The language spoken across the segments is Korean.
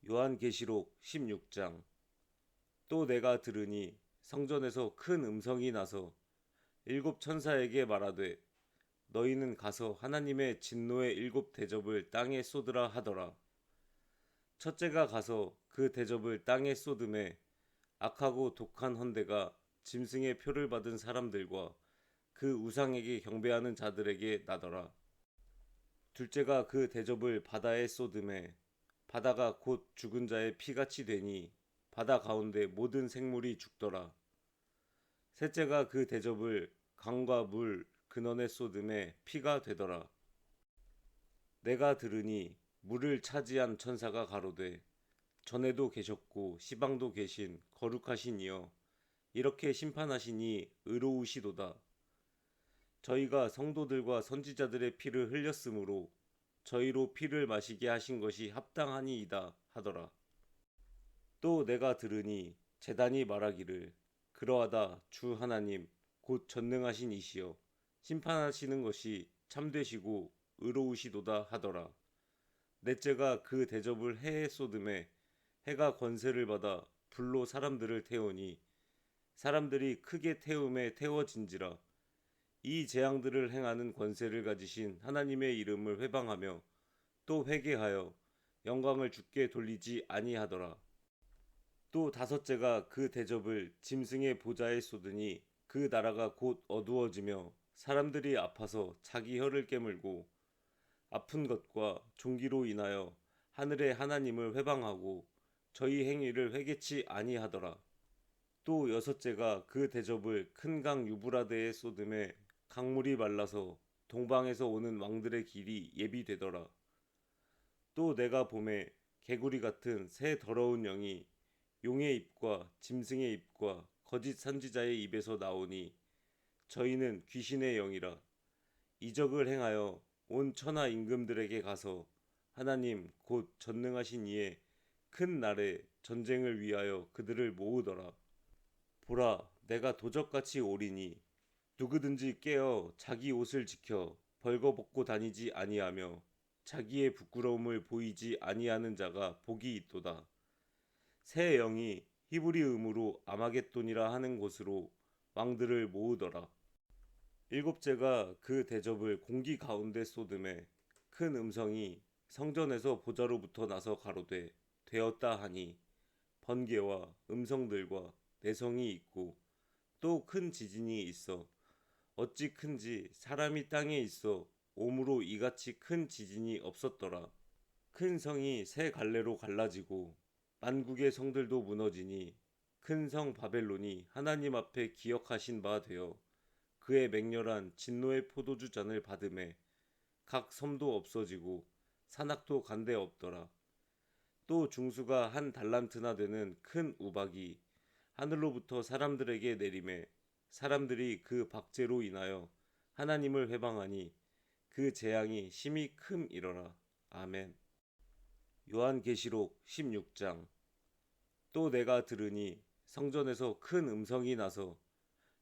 요한계시록 16장. 또 내가 들으니 성전에서 큰 음성이 나서 일곱 천사에게 말하되 너희는 가서 하나님의 진노의 일곱 대접을 땅에 쏟으라 하더라. 첫째가 가서 그 대접을 땅에 쏟음에 악하고 독한 헌대가 짐승의 표를 받은 사람들과 그 우상에게 경배하는 자들에게 나더라. 둘째가 그 대접을 바다에 쏟음에 바다가 곧 죽은 자의 피같이 되니 바다 가운데 모든 생물이 죽더라. 셋째가 그 대접을 강과 물 근원에 쏟음에 피가 되더라. 내가 들으니 물을 차지한 천사가 가로되 전에도 계셨고 시방도 계신 거룩하신 이여 이렇게 심판하시니 의로우시도다. 저희가 성도들과 선지자들의 피를 흘렸으므로 저희로 피를 마시게 하신 것이 합당하니이다 하더라. 또 내가 들으니 제단이 말하기를 그러하다 주 하나님 곧 전능하신 이시여 심판하시는 것이 참되시고 의로우시도다 하더라. 넷째가 그 대접을 해에 쏟음에 해가 권세를 받아 불로 사람들을 태우니 사람들이 크게 태움에 태워진지라. 이 재앙들을 행하는 권세를 가지신 하나님의 이름을 회방하며 또 회개하여 영광을 주께 돌리지 아니하더라. 또 다섯째가 그 대접을 짐승의 보좌에 쏟으니 그 나라가 곧 어두워지며 사람들이 아파서 자기 혀를 깨물고 아픈 것과 종기로 인하여 하늘의 하나님을 회방하고 저희 행위를 회개치 아니하더라. 또 여섯째가 그 대접을 큰 강 유브라데에 쏟음에 강물이 말라서 동방에서 오는 왕들의 길이 예비되더라. 또 내가 봄에 개구리 같은 새 더러운 영이 용의 입과 짐승의 입과 거짓 선지자의 입에서 나오니 저희는 귀신의 영이라. 이적을 행하여 온 천하 임금들에게 가서 하나님 곧 전능하신 이의 큰 날에 전쟁을 위하여 그들을 모으더라. 보라, 내가 도적같이 오리니 누구든지 깨어 자기 옷을 지켜 벌거벗고 다니지 아니하며 자기의 부끄러움을 보이지 아니하는 자가 복이 있도다. 새 영이 히브리 음으로 아마겟돈이라 하는 곳으로 왕들을 모으더라. 일곱째가 그 대접을 공기 가운데 쏟음에 큰 음성이 성전에서 보좌로부터 나서 가로되 되었다 하니 번개와 음성들과 내성이 있고 또 큰 지진이 있어 어찌 큰지 사람이 땅에 있어 오므로 이같이 큰 지진이 없었더라. 큰 성이 세 갈래로 갈라지고 만국의 성들도 무너지니 큰 성 바벨론이 하나님 앞에 기억하신 바 되어 그의 맹렬한 진노의 포도주 잔을 받음에 각 섬도 없어지고 산악도 간데 없더라. 또 중수가 한 달란트나 되는 큰 우박이 하늘로부터 사람들에게 내림에 사람들이 그 박제로 인하여 하나님을 회방하니 그 재앙이 심히 큼이러라. 아멘. 요한계시록 16장. 또 내가 들으니 성전에서 큰 음성이 나서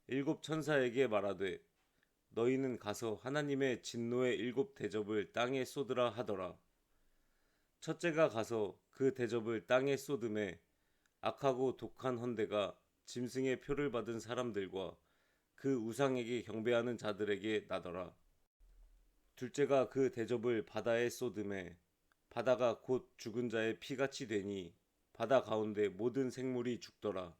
일곱 천사에게 말하되 너희는 가서 하나님의 진노의 일곱 대접을 땅에 쏟으라 하더라. 첫째가 가서 그 대접을 땅에 쏟음에 악하고 독한 헌대가 짐승의 표를 받은 사람들과 그 우상에게 경배하는 자들에게 나더라. 둘째가 그 대접을 바다에 쏟음에 바다가 곧 죽은 자의 피같이 되니 바다 가운데 모든 생물이 죽더라.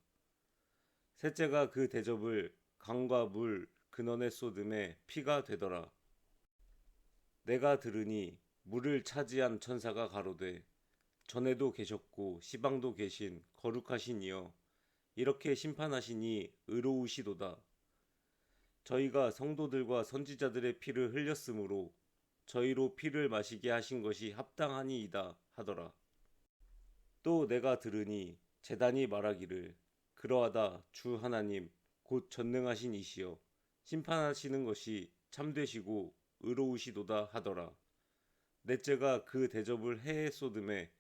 셋째가 그 대접을 강과 물 근원에 쏟음에 피가 되더라. 내가 들으니 물을 차지한 천사가 가로되 전에도 계셨고 시방도 계신 거룩하신 이여 이렇게 심판하시니 의로우시도다. 저희가 성도들과 선지자들의 피를 흘렸으므로 저희로 피를 마시게 하신 것이 합당하니이다 하더라. 또 내가 들으니 제단이 말하기를 그러하다 주 하나님 곧 전능하신 이시여 심판하시는 것이 참되시고 의로우시도다 하더라. 넷째가 그 대접을 해에 쏟음에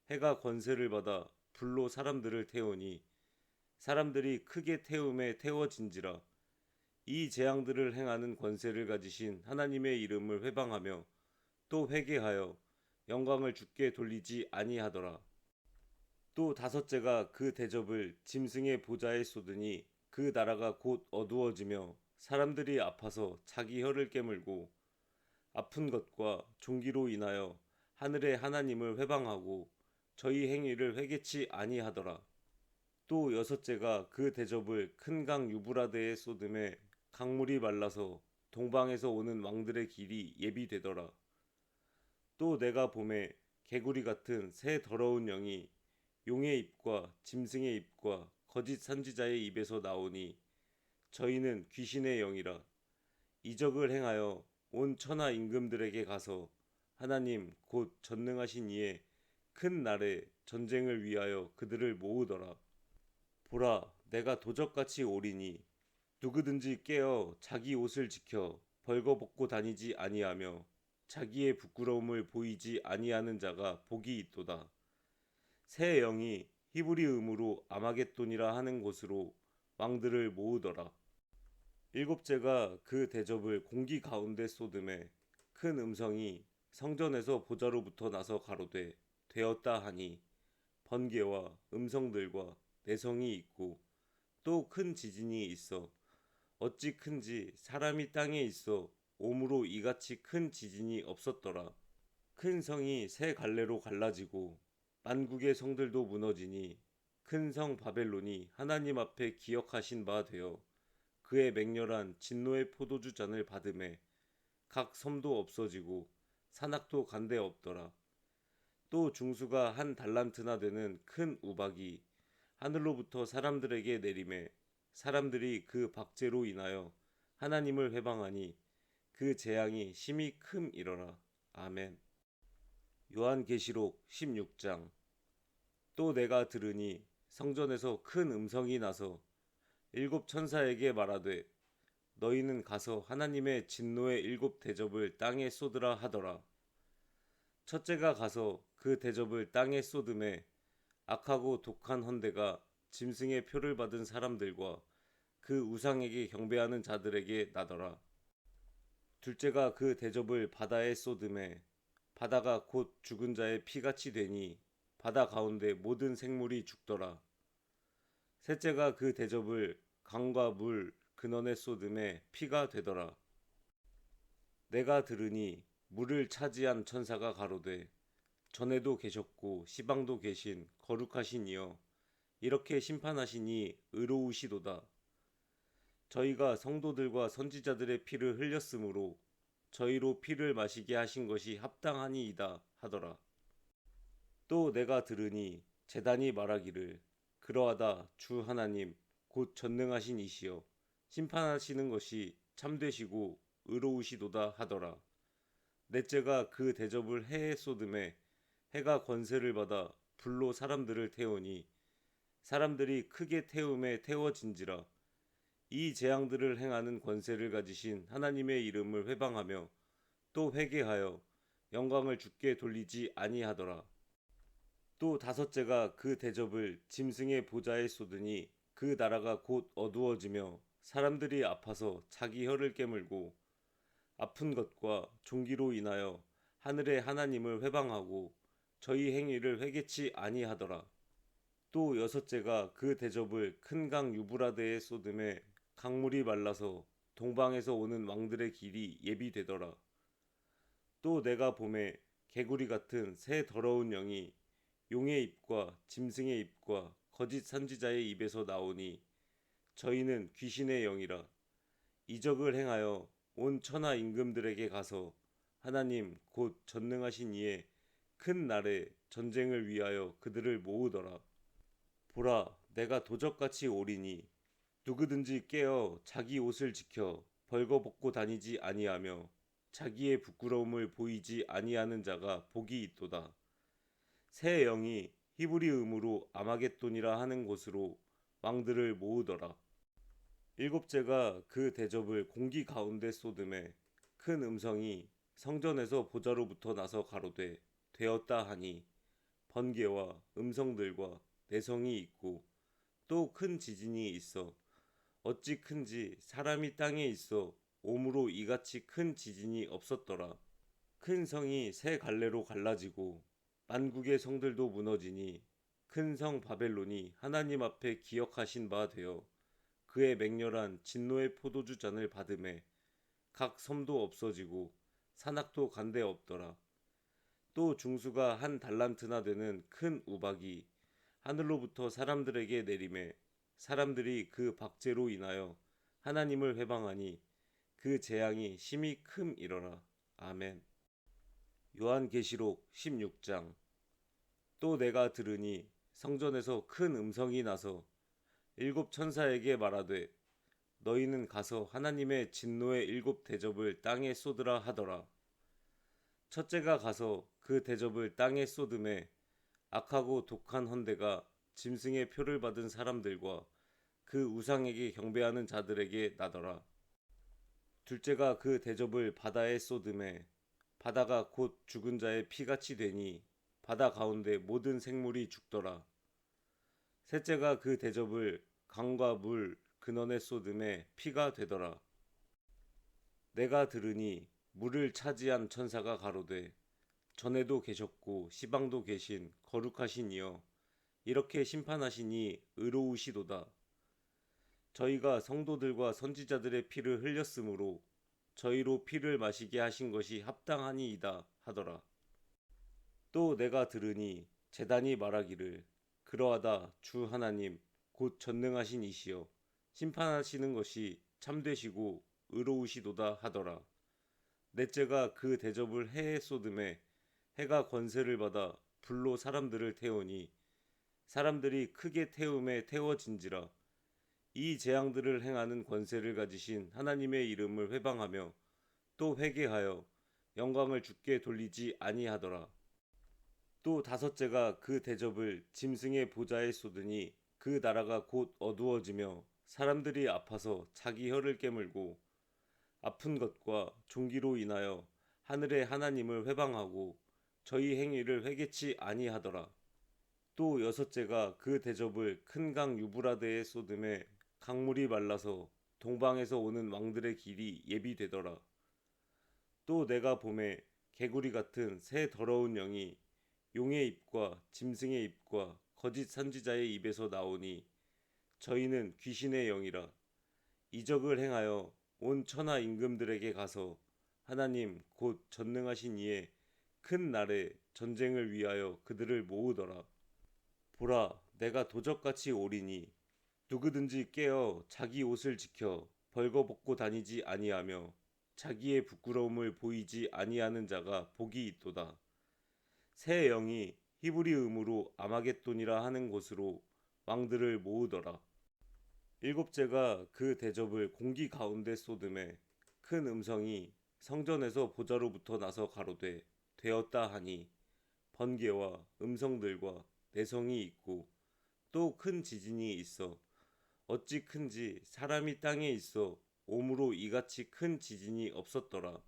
해가 권세를 받아 불로 사람들을 태우니 사람들이 크게 태움에 태워진지라. 이 재앙들을 행하는 권세를 가지신 하나님의 이름을 회방하며 또 회개하여 영광을 주께 돌리지 아니하더라. 또 다섯째가 그 대접을 짐승의 보좌에 쏟으니 그 나라가 곧 어두워지며 사람들이 아파서 자기 혀를 깨물고 아픈 것과 종기로 인하여 하늘의 하나님을 회방하고 저희 행위를 회개치 아니하더라. 또 여섯째가 그 대접을 큰 강 유브라데에 쏟음에 강물이 말라서 동방에서 오는 왕들의 길이 예비되더라. 또 내가 봄에 개구리 같은 새 더러운 영이 용의 입과 짐승의 입과 거짓 선지자의 입에서 나오니 저희는 귀신의 영이라. 이적을 행하여 온 천하 임금들에게 가서 하나님 곧 전능하신 이의 큰 날에 전쟁을 위하여 그들을 모으더라. 보라, 내가 도적같이 오리니 누구든지 깨어 자기 옷을 지켜 벌거벗고 다니지 아니하며 자기의 부끄러움을 보이지 아니하는 자가 복이 있도다. 새 영이 히브리음으로 아마겟돈이라 하는 곳으로 왕들을 모으더라. 일곱째가 그 대접을 공기 가운데 쏟음에 큰 음성이 성전에서 보좌로부터 나서 가로되 되었다 하니 번개와 음성들과 내성이 있고 또 큰 지진이 있어 어찌 큰지 사람이 땅에 있어 오므로 이같이 큰 지진이 없었더라. 큰 성이 세 갈래로 갈라지고 만국의 성들도 무너지니 큰 성 바벨론이 하나님 앞에 기억하신 바 되어 그의 맹렬한 진노의 포도주 잔을 받음에 각 섬도 없어지고 산악도 간데 없더라. 또 중수가 한 달란트나 되는 큰 우박이 하늘로부터 사람들에게 내림에 사람들이 그 박제로 인하여 하나님을 회방하니 그 재앙이 심히 큼이러라. 아멘. 요한계시록 16장. 또 내가 들으니 성전에서 큰 음성이 나서 일곱 천사에게 말하되 너희는 가서 하나님의 진노의 일곱 대접을 땅에 쏟으라 하더라. 첫째가 가서 그 대접을 땅에 쏟음에 악하고 독한 헌대가 짐승의 표를 받은 사람들과 그 우상에게 경배하는 자들에게 나더라. 둘째가 그 대접을 바다에 쏟음에 바다가 곧 죽은 자의 피같이 되니 바다 가운데 모든 생물이 죽더라. 셋째가 그 대접을 강과 물 근원에 쏟음에 피가 되더라. 내가 들으니 물을 차지한 천사가 가로되 전에도 계셨고 시방도 계신 거룩하신 이여 이렇게 심판하시니 의로우시도다. 저희가 성도들과 선지자들의 피를 흘렸으므로 저희로 피를 마시게 하신 것이 합당하니이다 하더라. 또 내가 들으니 제단이 말하기를 그러하다 주 하나님 곧 전능하신 이시여 심판하시는 것이 참되시고 의로우시도다 하더라. 넷째가 그 대접을 해에 쏟음에 해가 권세를 받아 불로 사람들을 태우니 사람들이 크게 태움에 태워진지라. 이 재앙들을 행하는 권세를 가지신 하나님의 이름을 회방하며 또 회개하여 영광을 주께 돌리지 아니하더라. 또 다섯째가 그 대접을 짐승의 보좌에 쏟으니 그 나라가 곧 어두워지며 사람들이 아파서 자기 혀를 깨물고 아픈 것과 종기로 인하여 하늘의 하나님을 회방하고 저희 행위를 회개치 아니하더라. 또 여섯째가 그 대접을 큰 강 유브라데에 쏟음에 강물이 말라서 동방에서 오는 왕들의 길이 예비되더라. 또 내가 봄에 개구리 같은 새 더러운 영이 용의 입과 짐승의 입과 거짓 선지자의 입에서 나오니 저희는 귀신의 영이라. 이적을 행하여 온 천하 임금들에게 가서 하나님 곧 전능하신 이의 큰 날에 전쟁을 위하여 그들을 모으더라. 보라, 내가 도적같이 오리니 누구든지 깨어 자기 옷을 지켜 벌거벗고 다니지 아니하며 자기의 부끄러움을 보이지 아니하는 자가 복이 있도다. 새 영이 히브리음으로 아마겟돈이라 하는 곳으로 왕들을 모으더라. 일곱째가 그 대접을 공기 가운데 쏟음에 큰 음성이 성전에서 보좌로부터 나서 가로되 되었다 하니 번개와 음성들과 내성이 있고 또 큰 지진이 있어 어찌 큰지 사람이 땅에 있어 오므로 이같이 큰 지진이 없었더라. 큰 성이 세 갈래로 갈라지고 만국의 성들도 무너지니 큰 성 바벨론이 하나님 앞에 기억하신 바 되어 그의 맹렬한 진노의 포도주 잔을 받음에 각 섬도 없어지고 산악도 간데 없더라. 또 중수가 한 달란트나 되는 큰 우박이 하늘로부터 사람들에게 내림에 사람들이 그 박제로 인하여 하나님을 회방하니 그 재앙이 심히 큼이러라. 아멘. 요한계시록 16장. 또 내가 들으니 성전에서 큰 음성이 나서 일곱 천사에게 말하되 너희는 가서 하나님의 진노의 일곱 대접을 땅에 쏟으라 하더라. 첫째가 가서 그 대접을 땅에 쏟음에 악하고 독한 헌대가 짐승의 표를 받은 사람들과 그 우상에게 경배하는 자들에게 나더라. 둘째가 그 대접을 바다에 쏟음에 바다가 곧 죽은 자의 피같이 되니 바다 가운데 모든 생물이 죽더라. 셋째가 그 대접을 강과 물 근원에 쏟음에 피가 되더라. 내가 들으니 물을 차지한 천사가 가로되 전에도 계셨고 시방도 계신 거룩하신 이여 이렇게 심판하시니 의로우시도다. 저희가 성도들과 선지자들의 피를 흘렸으므로 저희로 피를 마시게 하신 것이 합당하니이다 하더라. 또 내가 들으니 제단이 말하기를 그러하다 주 하나님 곧 전능하신 이시여 심판하시는 것이 참되시고 의로우시도다 하더라. 넷째가 그 대접을 해에 쏟음에 해가 권세를 받아 불로 사람들을 태우니 사람들이 크게 태움에 태워진지라. 이 재앙들을 행하는 권세를 가지신 하나님의 이름을 회방하며 또 회개하여 영광을 주께 돌리지 아니하더라. 또 다섯째가 그 대접을 짐승의 보좌에 쏟으니 그 나라가 곧 어두워지며 사람들이 아파서 자기 혀를 깨물고 아픈 것과 종기로 인하여 하늘의 하나님을 회방하고 저희 행위를 회개치 아니하더라. 또 여섯째가 그 대접을 큰 강 유브라데에 쏟음에 강물이 말라서 동방에서 오는 왕들의 길이 예비되더라. 또 내가 봄에 개구리 같은 새 더러운 영이 용의 입과 짐승의 입과 거짓 선지자의 입에서 나오니 저희는 귀신의 영이라. 이적을 행하여 온 천하 임금들에게 가서 하나님 곧 전능하신 이의 큰 날에 전쟁을 위하여 그들을 모으더라. 보라, 내가 도적같이 오리니 누구든지 깨어 자기 옷을 지켜 벌거벗고 다니지 아니하며 자기의 부끄러움을 보이지 아니하는 자가 복이 있도다. 새 영이 히브리 음으로 아마겟돈이라 하는 곳으로 왕들을 모으더라. 일곱째가 그 대접을 공기 가운데 쏟음에 큰 음성이 성전에서 보좌로부터 나서 가로되 되었다 하니 번개와 음성들과 내성이 있고 또 큰 지진이 있어 어찌 큰지 사람이 땅에 있어 오므로 이같이 큰 지진이 없었더라.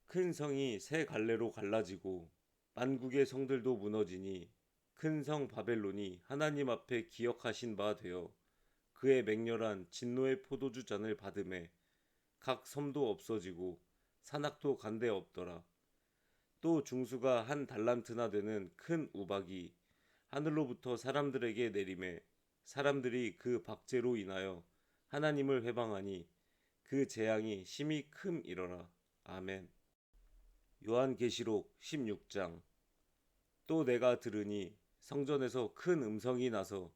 큰 성이 세 갈래로 갈라지고 만국의 성들도 무너지니 큰 성 바벨론이 하나님 앞에 기억하신 바 되어 그의 맹렬한 진노의 포도주 잔을 받음에 각 섬도 없어지고 산악도 간데 없더라. 또 중수가 한 달란트나 되는 큰 우박이 하늘로부터 사람들에게 내림에 사람들이 그 박제로 인하여 하나님을 회방하니 그 재앙이 심히 큼이러라. 아멘. 요한계시록 16장. 또 내가 들으니 성전에서 큰 음성이 나서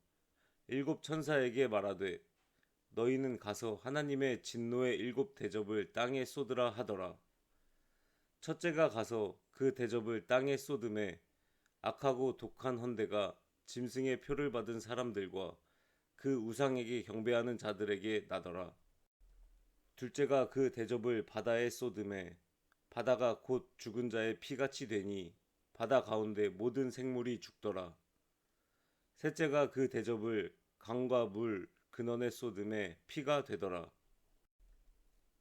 일곱 천사에게 말하되 너희는 가서 하나님의 진노의 일곱 대접을 땅에 쏟으라 하더라. 첫째가 가서 그 대접을 땅에 쏟음에 악하고 독한 헌대가 짐승의 표를 받은 사람들과 그 우상에게 경배하는 자들에게 나더라. 둘째가 그 대접을 바다에 쏟음에 바다가 곧 죽은 자의 피같이 되니 바다 가운데 모든 생물이 죽더라. 셋째가 그 대접을 강과 물 근원에 쏟음에 피가 되더라.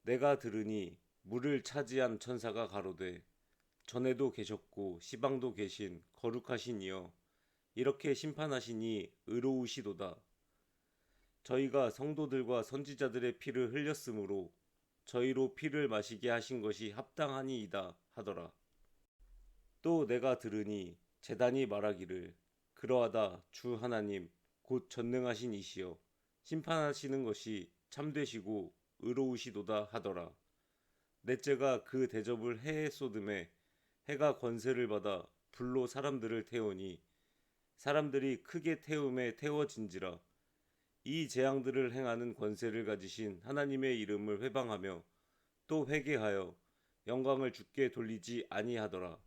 내가 들으니 물을 차지한 천사가 가로되 전에도 계셨고 시방도 계신 거룩하신 이여 이렇게 심판하시니 의로우시도다. 저희가 성도들과 선지자들의 피를 흘렸으므로 저희로 피를 마시게 하신 것이 합당하니이다 하더라. 또 내가 들으니 제단이 말하기를 그러하다 주 하나님 곧 전능하신 이시여 심판하시는 것이 참되시고 의로우시도다 하더라. 넷째가 그 대접을 해에 쏟음에 해가 권세를 받아 불로 사람들을 태우니 사람들이 크게 태움에 태워진지라. 이 재앙들을 행하는 권세를 가지신 하나님의 이름을 회방하며 또 회개하여 영광을 주께 돌리지 아니하더라.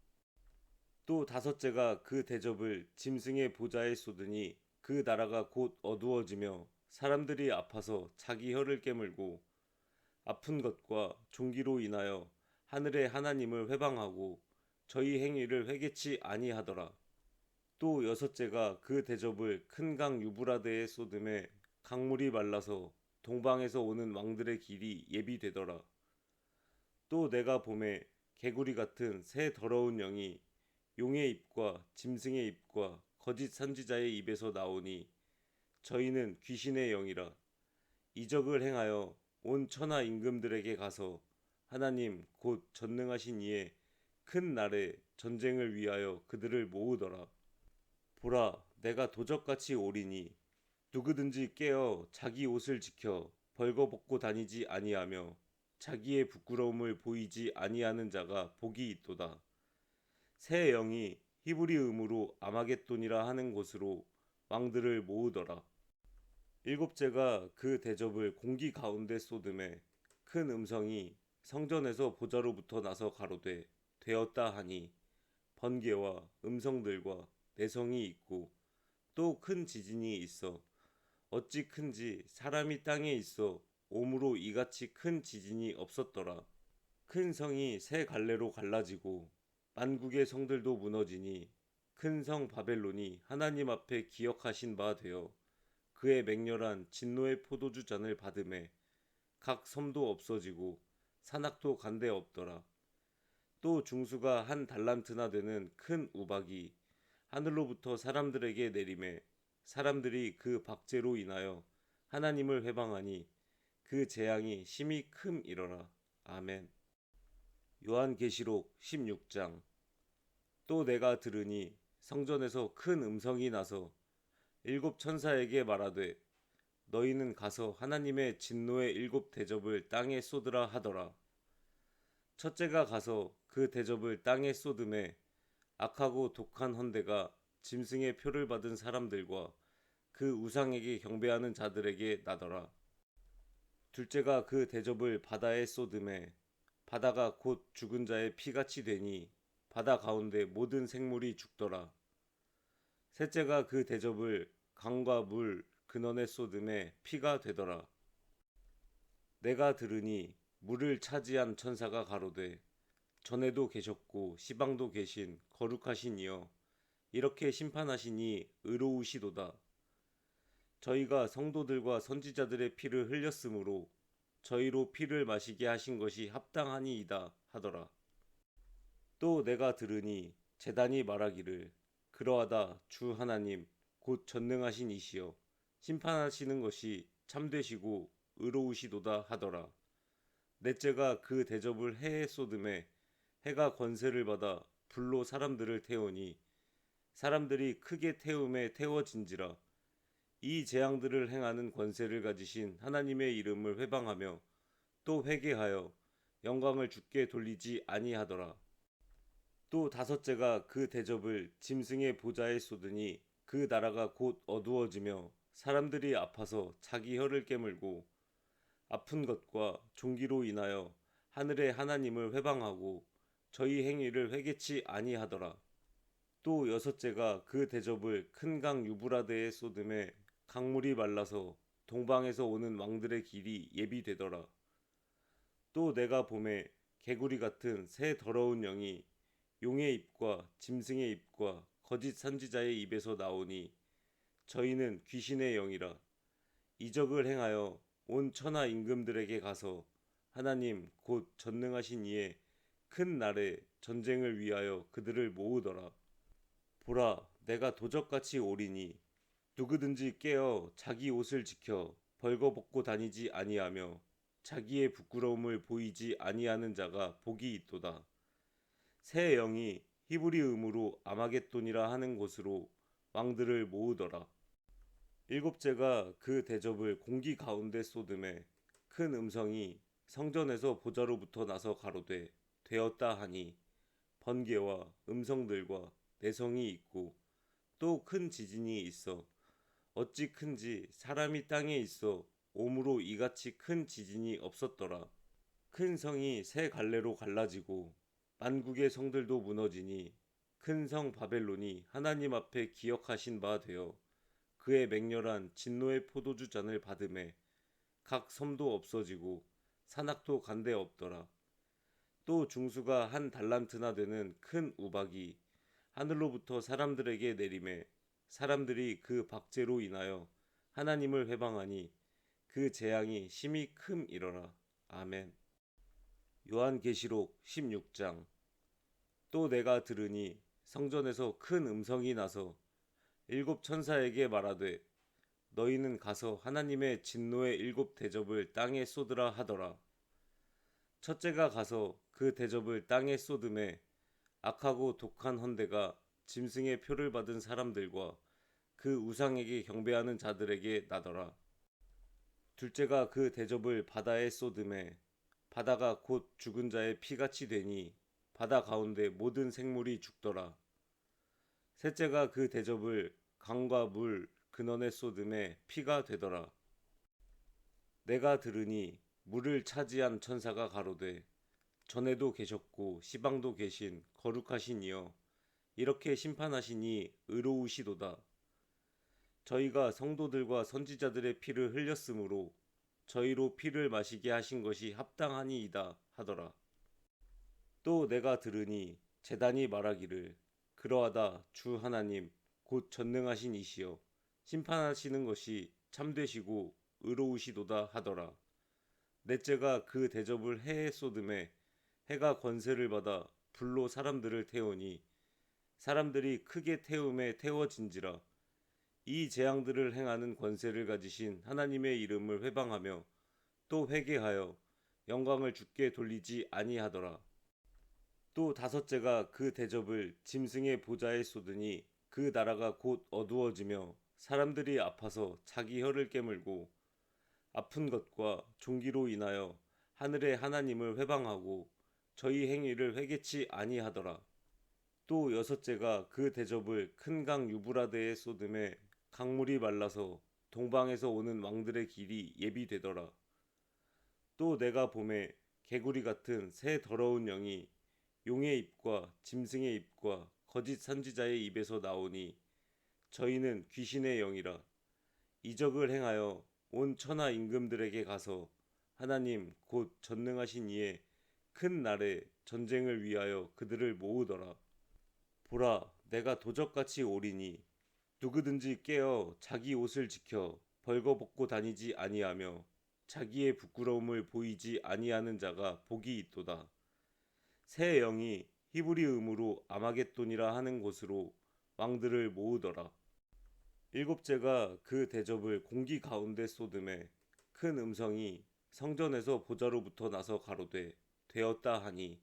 또 다섯째가 그 대접을 짐승의 보좌에 쏟으니 그 나라가 곧 어두워지며 사람들이 아파서 자기 혀를 깨물고 아픈 것과 종기로 인하여 하늘의 하나님을 회방하고 저희 행위를 회개치 아니하더라. 또 여섯째가 그 대접을 큰 강 유브라데에 쏟음에 강물이 말라서 동방에서 오는 왕들의 길이 예비되더라. 또 내가 봄에 개구리 같은 새 더러운 영이 용의 입과 짐승의 입과 거짓 선지자의 입에서 나오니 저희는 귀신의 영이라. 이적을 행하여 온 천하 임금들에게 가서 하나님 곧 전능하신 이의 큰 날에 전쟁을 위하여 그들을 모으더라. 보라, 내가 도적같이 오리니 누구든지 깨어 자기 옷을 지켜 벌거벗고 다니지 아니하며 자기의 부끄러움을 보이지 아니하는 자가 복이 있도다. 새 영이 히브리음으로 아마겟돈이라 하는 곳으로 왕들을 모으더라. 일곱째가 그 대접을 공기 가운데 쏟음에 큰 음성이 성전에서 보좌로부터 나서 가로되 되었다 하니 번개와 음성들과 내성이 있고 또 큰 지진이 있어 어찌 큰지 사람이 땅에 있어 오므로 이같이 큰 지진이 없었더라. 큰 성이 세 갈래로 갈라지고 만국의 성들도 무너지니 큰 성 바벨론이 하나님 앞에 기억하신 바 되어 그의 맹렬한 진노의 포도주 잔을 받음에 각 섬도 없어지고 산악도 간데 없더라. 또 중수가 한 달란트나 되는 큰 우박이 하늘로부터 사람들에게 내림에 사람들이 그 박제로 인하여 하나님을 회방하니 그 재앙이 심히 큼이러라. 아멘. 요한계시록 16장. 또 내가 들으니 성전에서 큰 음성이 나서 일곱 천사에게 말하되 너희는 가서 하나님의 진노의 일곱 대접을 땅에 쏟으라 하더라. 첫째가 가서 그 대접을 땅에 쏟음에 악하고 독한 헌대가 짐승의 표를 받은 사람들과 그 우상에게 경배하는 자들에게 나더라. 둘째가 그 대접을 바다에 쏟음에 바다가 곧 죽은 자의 피같이 되니 바다 가운데 모든 생물이 죽더라. 셋째가 그 대접을 강과 물 근원에 쏟음에 피가 되더라. 내가 들으니 물을 차지한 천사가 가로되 전에도 계셨고 시방도 계신 거룩하신 이여 이렇게 심판하시니 의로우시도다. 저희가 성도들과 선지자들의 피를 흘렸으므로 저희로 피를 마시게 하신 것이 합당하니이다 하더라. 또 내가 들으니 제단이 말하기를 그러하다 주 하나님 곧 전능하신 이시여 심판하시는 것이 참되시고 의로우시도다 하더라. 넷째가 그 대접을 해에 쏟음에 해가 권세를 받아 불로 사람들을 태우니 사람들이 크게 태움에 태워진지라. 이 재앙들을 행하는 권세를 가지신 하나님의 이름을 회방하며 또 회개하여 영광을 주께 돌리지 아니하더라. 또 다섯째가 그 대접을 짐승의 보좌에 쏟으니 그 나라가 곧 어두워지며 사람들이 아파서 자기 혀를 깨물고 아픈 것과 종기로 인하여 하늘의 하나님을 회방하고 저희 행위를 회개치 아니하더라. 또 여섯째가 그 대접을 큰 강 유브라데에 쏟음에 강물이 말라서 동방에서 오는 왕들의 길이 예비되더라. 또 내가 봄에 개구리 같은 새 더러운 영이 용의 입과 짐승의 입과 거짓 선지자의 입에서 나오니 저희는 귀신의 영이라. 이적을 행하여 온 천하 임금들에게 가서 하나님 곧 전능하신 이의 큰 날에 전쟁을 위하여 그들을 모으더라. 보라, 내가 도적같이 오리니 누구든지 깨어 자기 옷을 지켜 벌거벗고 다니지 아니하며 자기의 부끄러움을 보이지 아니하는 자가 복이 있도다. 새 영이 히브리음으로 아마겟돈이라 하는 곳으로 왕들을 모으더라. 일곱째가 그 대접을 공기 가운데 쏟음에 큰 음성이 성전에서 보좌로부터 나서 가로되 되었다 하니 번개와 음성들과 내성이 있고 또 큰 지진이 있어 어찌 큰지 사람이 땅에 있어 오므로 이같이 큰 지진이 없었더라. 큰 성이 세 갈래로 갈라지고 만국의 성들도 무너지니 큰 성 바벨론이 하나님 앞에 기억하신 바 되어 그의 맹렬한 진노의 포도주 잔을 받음에 각 섬도 없어지고 산악도 간데 없더라. 또 중수가 한 달란트나 되는 큰 우박이 하늘로부터 사람들에게 내림에 사람들이 그 박제로 인하여 하나님을 회방하니 그 재앙이 심히 큼이러라. 아멘. 요한계시록 16장. 또 내가 들으니 성전에서 큰 음성이 나서 일곱 천사에게 말하되 너희는 가서 하나님의 진노의 일곱 대접을 땅에 쏟으라 하더라. 첫째가 가서 그 대접을 땅에 쏟음에 악하고 독한 헌대가 짐승의 표를 받은 사람들과 그 우상에게 경배하는 자들에게 나더라. 둘째가 그 대접을 바다에 쏟음에 바다가 곧 죽은 자의 피같이 되니 바다 가운데 모든 생물이 죽더라. 셋째가 그 대접을 강과 물 근원에 쏟음에 피가 되더라. 내가 들으니 물을 차지한 천사가 가로되 전에도 계셨고 시방도 계신 거룩하신 이여 이렇게 심판하시니 의로우시도다. 저희가 성도들과 선지자들의 피를 흘렸으므로 저희로 피를 마시게 하신 것이 합당하니이다 하더라. 또 내가 들으니 제단이 말하기를 그러하다 주 하나님 곧 전능하신 이시여 심판하시는 것이 참되시고 의로우시도다 하더라. 넷째가 그 대접을 해에 쏟음에 해가 권세를 받아 불로 사람들을 태우니 사람들이 크게 태움에 태워진지라. 이 재앙들을 행하는 권세를 가지신 하나님의 이름을 회방하며 또 회개하여 영광을 주께 돌리지 아니하더라. 또 다섯째가 그 대접을 짐승의 보좌에 쏟으니 그 나라가 곧 어두워지며 사람들이 아파서 자기 혀를 깨물고 아픈 것과 종기로 인하여 하늘의 하나님을 회방하고 저희 행위를 회개치 아니하더라. 또 여섯째가 그 대접을 큰 강 유브라데에 쏟음에 강물이 말라서 동방에서 오는 왕들의 길이 예비되더라. 또 내가 봄에 개구리 같은 새 더러운 영이 용의 입과 짐승의 입과 거짓 선지자의 입에서 나오니 저희는 귀신의 영이라. 이적을 행하여 온 천하 임금들에게 가서 하나님 곧 전능하신 이의 큰 날에 전쟁을 위하여 그들을 모으더라. 보라, 내가 도적같이 오리니 누구든지 깨어 자기 옷을 지켜 벌거벗고 다니지 아니하며 자기의 부끄러움을 보이지 아니하는 자가 복이 있도다. 새 영이 히브리음으로 아마겟돈이라 하는 곳으로 왕들을 모으더라. 일곱째가 그 대접을 공기 가운데 쏟음에 큰 음성이 성전에서 보좌로부터 나서 가로되 되었다 하니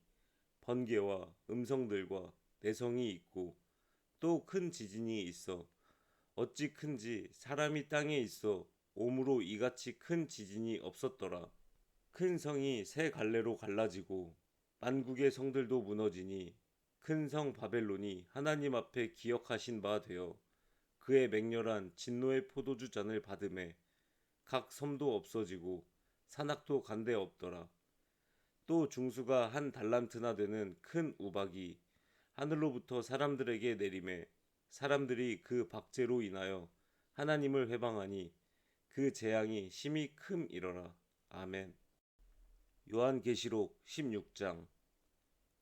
번개와 음성들과 내성이 있고 또 큰 지진이 있어 어찌 큰지 사람이 땅에 있어 오므로 이같이 큰 지진이 없었더라. 큰 성이 세 갈래로 갈라지고 만국의 성들도 무너지니 큰 성 바벨론이 하나님 앞에 기억하신 바 되어 그의 맹렬한 진노의 포도주 잔을 받음에 각 섬도 없어지고 산악도 간데 없더라. 또 중수가 한 달란트나 되는 큰 우박이 하늘로부터 사람들에게 내림에 사람들이 그 박제로 인하여 하나님을 회방하니 그 재앙이 심히 큼이러라. 아멘. 요한계시록 16장.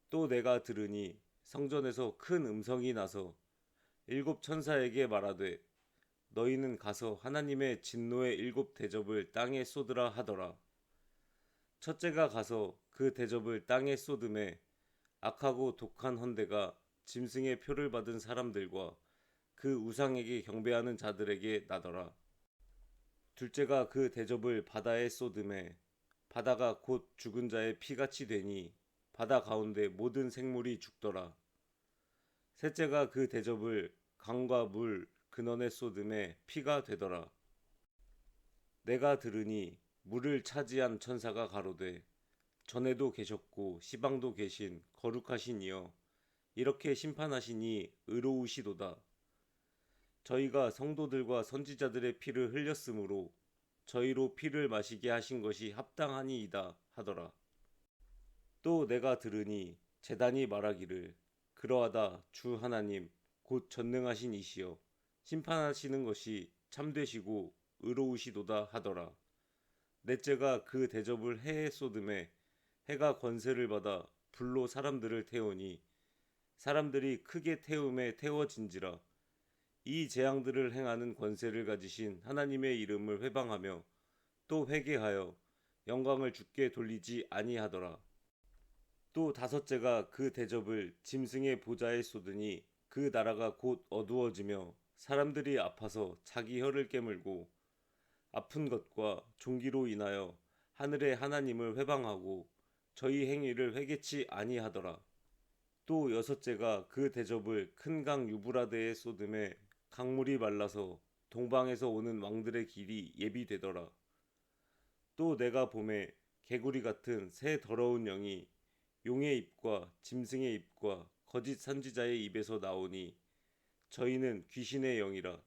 또 내가 들으니 성전에서 큰 음성이 나서 일곱 천사에게 말하되 너희는 가서 하나님의 진노의 일곱 대접을 땅에 쏟으라 하더라. 첫째가 가서 그 대접을 땅에 쏟음에 악하고 독한 헌대가 짐승의 표를 받은 사람들과 그 우상에게 경배하는 자들에게 나더라. 둘째가 그 대접을 바다에 쏟음에 바다가 곧 죽은 자의 피같이 되니 바다 가운데 모든 생물이 죽더라. 셋째가 그 대접을 강과 물 근원에 쏟음에 피가 되더라. 내가 들으니 물을 차지한 천사가 가로되 전에도 계셨고 시방도 계신 거룩하신 이여 이렇게 심판하시니 의로우시도다. 저희가 성도들과 선지자들의 피를 흘렸으므로 저희로 피를 마시게 하신 것이 합당하니이다 하더라. 또 내가 들으니 제단이 말하기를 그러하다 주 하나님 곧 전능하신 이시여 심판하시는 것이 참되시고 의로우시도다 하더라. 넷째가 그 대접을 해에 쏟음에 해가 권세를 받아 불로 사람들을 태우니 사람들이 크게 태움에 태워진지라. 이 재앙들을 행하는 권세를 가지신 하나님의 이름을 회방하며 또 회개하여 영광을 주께 돌리지 아니하더라. 또 다섯째가 그 대접을 짐승의 보좌에 쏟으니 그 나라가 곧 어두워지며 사람들이 아파서 자기 혀를 깨물고 아픈 것과 종기로 인하여 하늘의 하나님을 회방하고 저희 행위를 회개치 아니하더라. 또 여섯째가 그 대접을 큰 강 유브라데에 쏟음에 강물이 말라서 동방에서 오는 왕들의 길이 예비되더라. 또 내가 봄에 개구리 같은 새 더러운 영이 용의 입과 짐승의 입과 거짓 선지자의 입에서 나오니 저희는 귀신의 영이라.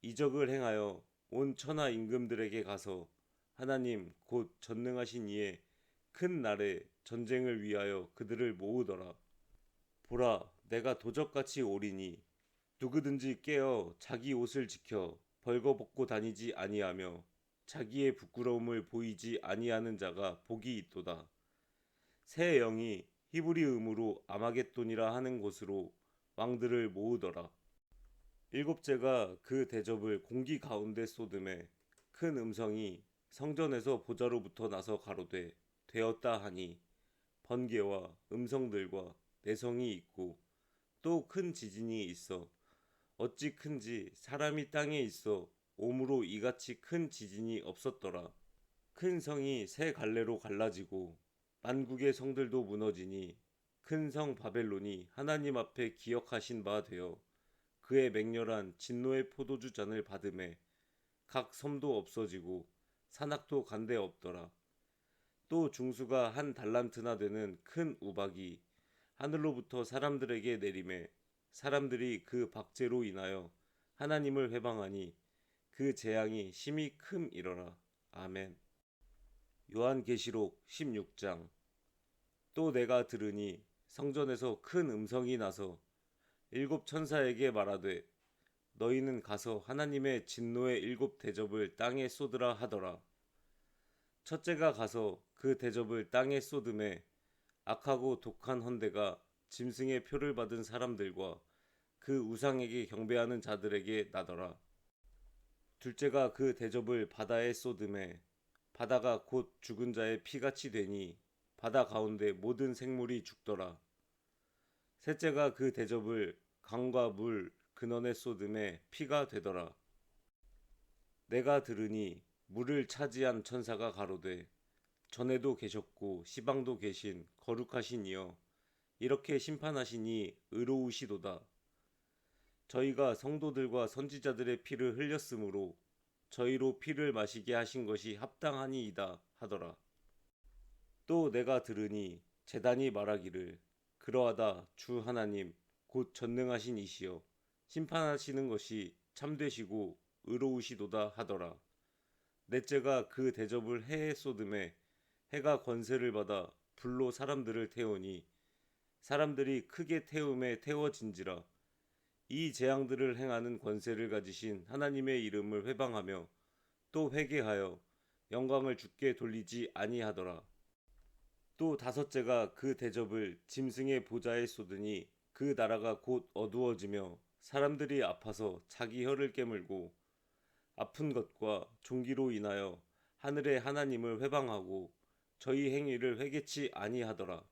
이적을 행하여 온 천하 임금들에게 가서 하나님 곧 전능하신 이의 큰 날에 전쟁을 위하여 그들을 모으더라. 보라, 내가 도적같이 오리니 누구든지 깨어 자기 옷을 지켜 벌거벗고 다니지 아니하며 자기의 부끄러움을 보이지 아니하는 자가 복이 있도다. 새 영이 히브리음으로 아마겟돈이라 하는 곳으로 왕들을 모으더라. 일곱째가 그 대접을 공기 가운데 쏟음에 큰 음성이 성전에서 보좌로부터 나서 가로되 되었다 하니 번개와 음성들과 내성이 있고 또 큰 지진이 있어 어찌 큰지 사람이 땅에 있어 오므로 이같이 큰 지진이 없었더라. 큰 성이 세 갈래로 갈라지고 만국의 성들도 무너지니 큰 성 바벨론이 하나님 앞에 기억하신 바 되어 그의 맹렬한 진노의 포도주 잔을 받음에 각 섬도 없어지고 산악도 간데 없더라. 또 중수가 한 달란트나 되는 큰 우박이 하늘로부터 사람들에게 내림에 사람들이 그 박제로 인하여 하나님을 회방하니 그 재앙이 심히 큼이러라. 아멘. 요한계시록 16장. 또 내가 들으니 성전에서 큰 음성이 나서 일곱 천사에게 말하되 너희는 가서 하나님의 진노의 일곱 대접을 땅에 쏟으라 하더라. 첫째가 가서 그 대접을 땅에 쏟음에 악하고 독한 헌대가 짐승의 표를 받은 사람들과 그 우상에게 경배하는 자들에게 나더라. 둘째가 그 대접을 바다에 쏟음에 바다가 곧 죽은 자의 피같이 되니 바다 가운데 모든 생물이 죽더라. 셋째가 그 대접을 강과 물 근원에 쏟음에 피가 되더라. 내가 들으니 물을 차지한 천사가 가로되 전에도 계셨고 시방도 계신 거룩하신 이여 이렇게 심판하시니 의로우시도다. 저희가 성도들과 선지자들의 피를 흘렸으므로 저희로 피를 마시게 하신 것이 합당하니이다 하더라. 또 내가 들으니 제단이 말하기를 그러하다 주 하나님 곧 전능하신 이시여 심판하시는 것이 참되시고 의로우시도다 하더라. 넷째가 그 대접을 해에 쏟음에 해가 권세를 받아 불로 사람들을 태우니 사람들이 크게 태움에 태워진지라. 이 재앙들을 행하는 권세를 가지신 하나님의 이름을 회방하며 또 회개하여 영광을 주께 돌리지 아니하더라. 또 다섯째가 그 대접을 짐승의 보좌에 쏟으니 그 나라가 곧 어두워지며 사람들이 아파서 자기 혀를 깨물고 아픈 것과 종기로 인하여 하늘의 하나님을 회방하고 저희 행위를 회개치 아니하더라.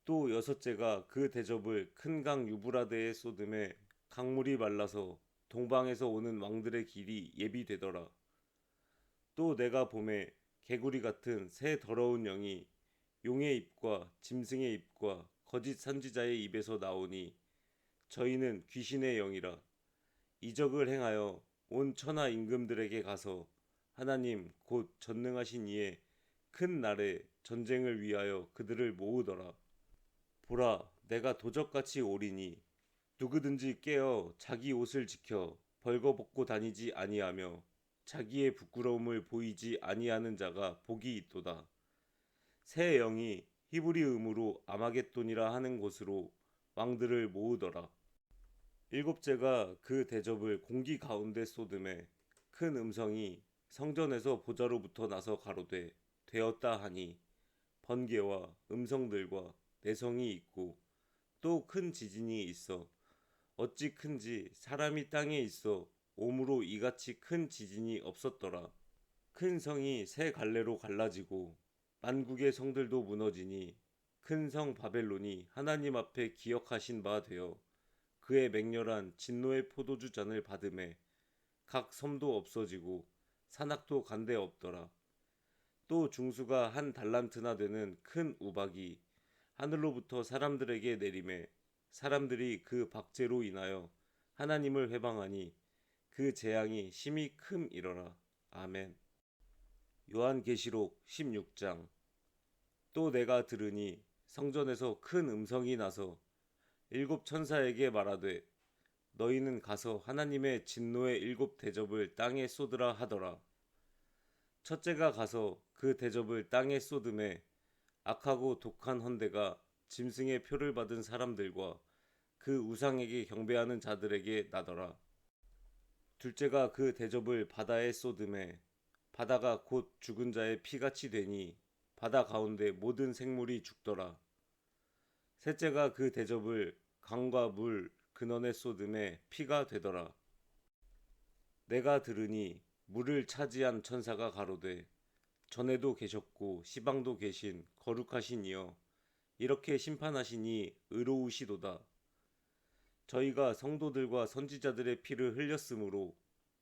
또 여섯째가 그 대접을 큰 강 유브라데에 쏟음에 강물이 말라서 동방에서 오는 왕들의 길이 예비되더라. 또 내가 봄에 개구리 같은 새 더러운 영이 용의 입과 짐승의 입과 거짓 선지자의 입에서 나오니 저희는 귀신의 영이라. 이적을 행하여 온 천하 임금들에게 가서 하나님 곧 전능하신 이의 큰 날에 전쟁을 위하여 그들을 모으더라. 보라, 내가 도적같이 오리니 누구든지 깨어 자기 옷을 지켜 벌거벗고 다니지 아니하며 자기의 부끄러움을 보이지 아니하는 자가 복이 있도다. 새 영이 히브리 음으로 아마겟돈이라 하는 곳으로 왕들을 모으더라. 일곱째가 그 대접을 공기 가운데 쏟음에 큰 음성이 성전에서 보좌로부터 나서 가로되 되었다 하니 번개와 음성들과 내성이 있고 또 큰 지진이 있어 어찌 큰지 사람이 땅에 있어 오므로 이같이 큰 지진이 없었더라. 큰 성이 세 갈래로 갈라지고 만국의 성들도 무너지니 큰 성 바벨론이 하나님 앞에 기억하신 바 되어 그의 맹렬한 진노의 포도주 잔을 받음에 각 섬도 없어지고 산악도 간데 없더라. 또 중수가 한 달란트나 되는 큰 우박이 하늘로부터 사람들에게 내림에 사람들이 그 박제로 인하여 하나님을 회방하니 그 재앙이 심히 큼이러라. 아멘. 요한계시록 16장. 또 내가 들으니 성전에서 큰 음성이 나서 일곱 천사에게 말하되 너희는 가서 하나님의 진노의 일곱 대접을 땅에 쏟으라 하더라. 첫째가 가서 그 대접을 땅에 쏟음에 악하고 독한 헌대가 짐승의 표를 받은 사람들과 그 우상에게 경배하는 자들에게 나더라. 둘째가 그 대접을 바다에 쏟음에 바다가 곧 죽은 자의 피같이 되니 바다 가운데 모든 생물이 죽더라. 셋째가 그 대접을 강과 물 근원에 쏟음에 피가 되더라. 내가 들으니 물을 차지한 천사가 가로되 전에도 계셨고 시방도 계신 거룩하신 이여 이렇게 심판하시니 의로우시도다. 저희가 성도들과 선지자들의 피를 흘렸으므로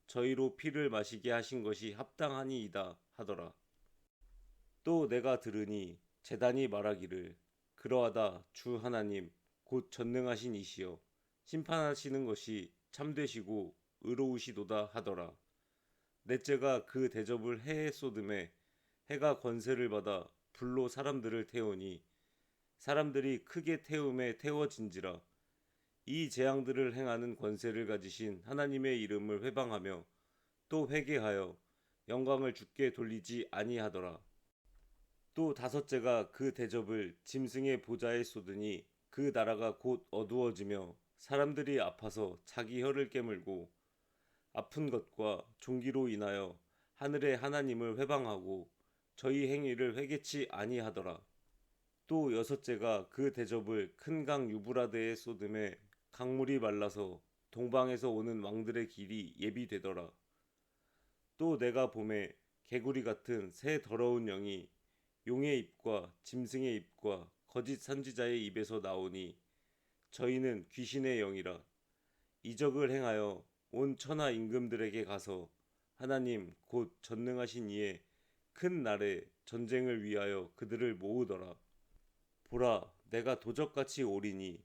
저희로 피를 마시게 하신 것이 합당하니이다 하더라. 또 내가 들으니 제단이 말하기를 그러하다 주 하나님 곧 전능하신 이시여 심판하시는 것이 참되시고 의로우시도다 하더라. 넷째가 그 대접을 해에 쏟음에 해가 권세를 받아 불로 사람들을 태우니 사람들이 크게 태움에 태워진지라. 이 재앙들을 행하는 권세를 가지신 하나님의 이름을 회방하며 또 회개하여 영광을 주께 돌리지 아니하더라. 또 다섯째가 그 대접을 짐승의 보좌에 쏟으니 그 나라가 곧 어두워지며 사람들이 아파서 자기 혀를 깨물고 아픈 것과 종기로 인하여 하늘의 하나님을 회방하고 저희 행위를 회개치 아니하더라. 또 여섯째가 그 대접을 큰 강 유브라데에 쏟음에 강물이 말라서 동방에서 오는 왕들의 길이 예비되더라. 또 내가 봄에 개구리 같은 새 더러운 영이 용의 입과 짐승의 입과 거짓 선지자의 입에서 나오니 저희는 귀신의 영이라. 이적을 행하여 온 천하 임금들에게 가서 하나님 곧 전능하신 이의 큰 날에 전쟁을 위하여 그들을 모으더라. 보라, 내가 도적같이 오리니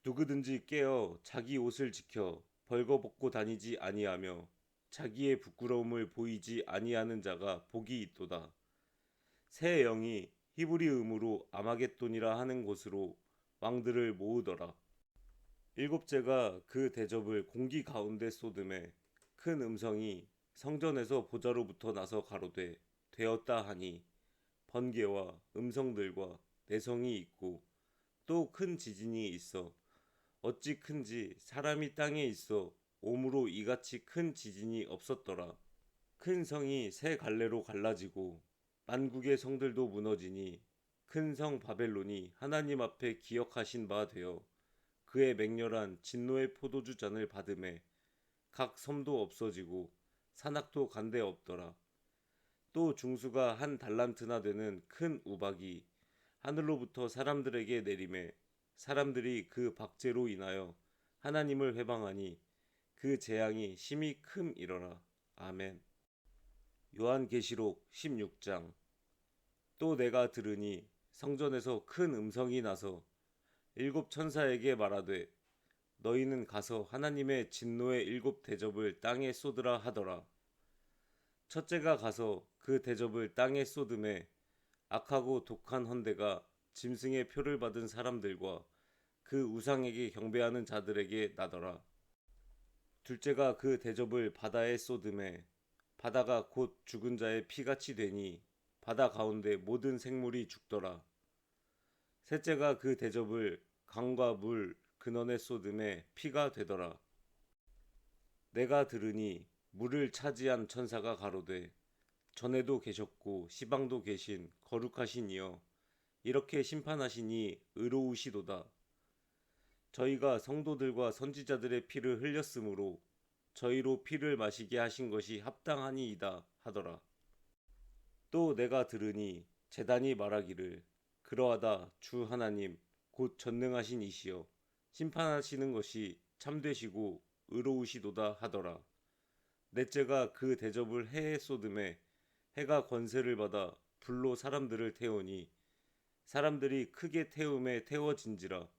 누구든지 깨어 자기 옷을 지켜 벌거벗고 다니지 아니하며 자기의 부끄러움을 보이지 아니하는 자가 복이 있도다. 새 영이 히브리 음으로 아마겟돈이라 하는 곳으로 왕들을 모으더라. 일곱째가 그 대접을 공기 가운데 쏟음에 큰 음성이 성전에서 보좌로부터 나서 가로되 되었다 하니 번개와 음성들과 내성이 있고 또 큰 지진이 있어 어찌 큰지 사람이 땅에 있어 오므로 이같이 큰 지진이 없었더라. 큰 성이 세 갈래로 갈라지고 만국의 성들도 무너지니 큰 성 바벨론이 하나님 앞에 기억하신 바 되어 그의 맹렬한 진노의 포도주 잔을 받음에 각 섬도 없어지고 산악도 간데 없더라. 또 중수가 한 달란트나 되는 큰 우박이 하늘로부터 사람들에게 내림에 사람들이 그 박제로 인하여 하나님을 회방하니 그 재앙이 심히 큼이러라. 아멘. 요한계시록 16장. 또 내가 들으니 성전에서 큰 음성이 나서 일곱 천사에게 말하되 너희는 가서 하나님의 진노의 7대접을 땅에 쏟으라 하더라. 첫째가 가서 그 대접을 땅에 쏟음에 악하고 독한 헌대가 짐승의 표를 받은 사람들과 그 우상에게 경배하는 자들에게 나더라. 둘째가 그 대접을 바다에 쏟음에 바다가 곧 죽은 자의 피같이 되니 바다 가운데 모든 생물이 죽더라. 셋째가 그 대접을 강과 물 근원에 쏟음에 피가 되더라. 내가 들으니 물을 차지한 천사가 가로되 전에도 계셨고 시방도 계신 거룩하신 이여 이렇게 심판하시니 의로우시도다. 저희가 성도들과 선지자들의 피를 흘렸으므로 저희로 피를 마시게 하신 것이 합당하니이다 하더라. 또 내가 들으니 제단이 말하기를 그러하다 주 하나님 곧 전능하신 이시여 심판하시는 것이 참되시고 의로우시도다 하더라. 넷째가 그 대접을 해에 쏟음에 해가 권세를 받아 불로 사람들을 태우니 사람들이 크게 태움에 태워진지라.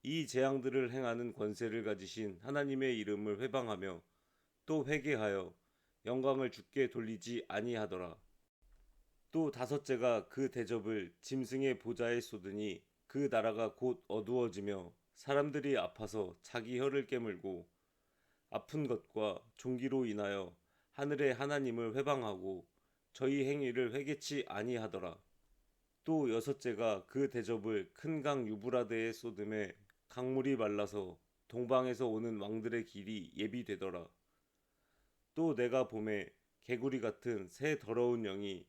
이 재앙들을 행하는 권세를 가지신 하나님의 이름을 회방하며 또 회개하여 영광을 주께 돌리지 아니하더라. 또 다섯째가 그 대접을 짐승의 보좌에 쏟으니 그 나라가 곧 어두워지며 사람들이 아파서 자기 혀를 깨물고 아픈 것과 종기로 인하여 하늘의 하나님을 회방하고 저희 행위를 회개치 아니하더라. 또 여섯째가 그 대접을 큰 강 유브라데에 쏟음에 강물이 말라서 동방에서 오는 왕들의 길이 예비되더라. 또 내가 봄에 개구리 같은 새 더러운 영이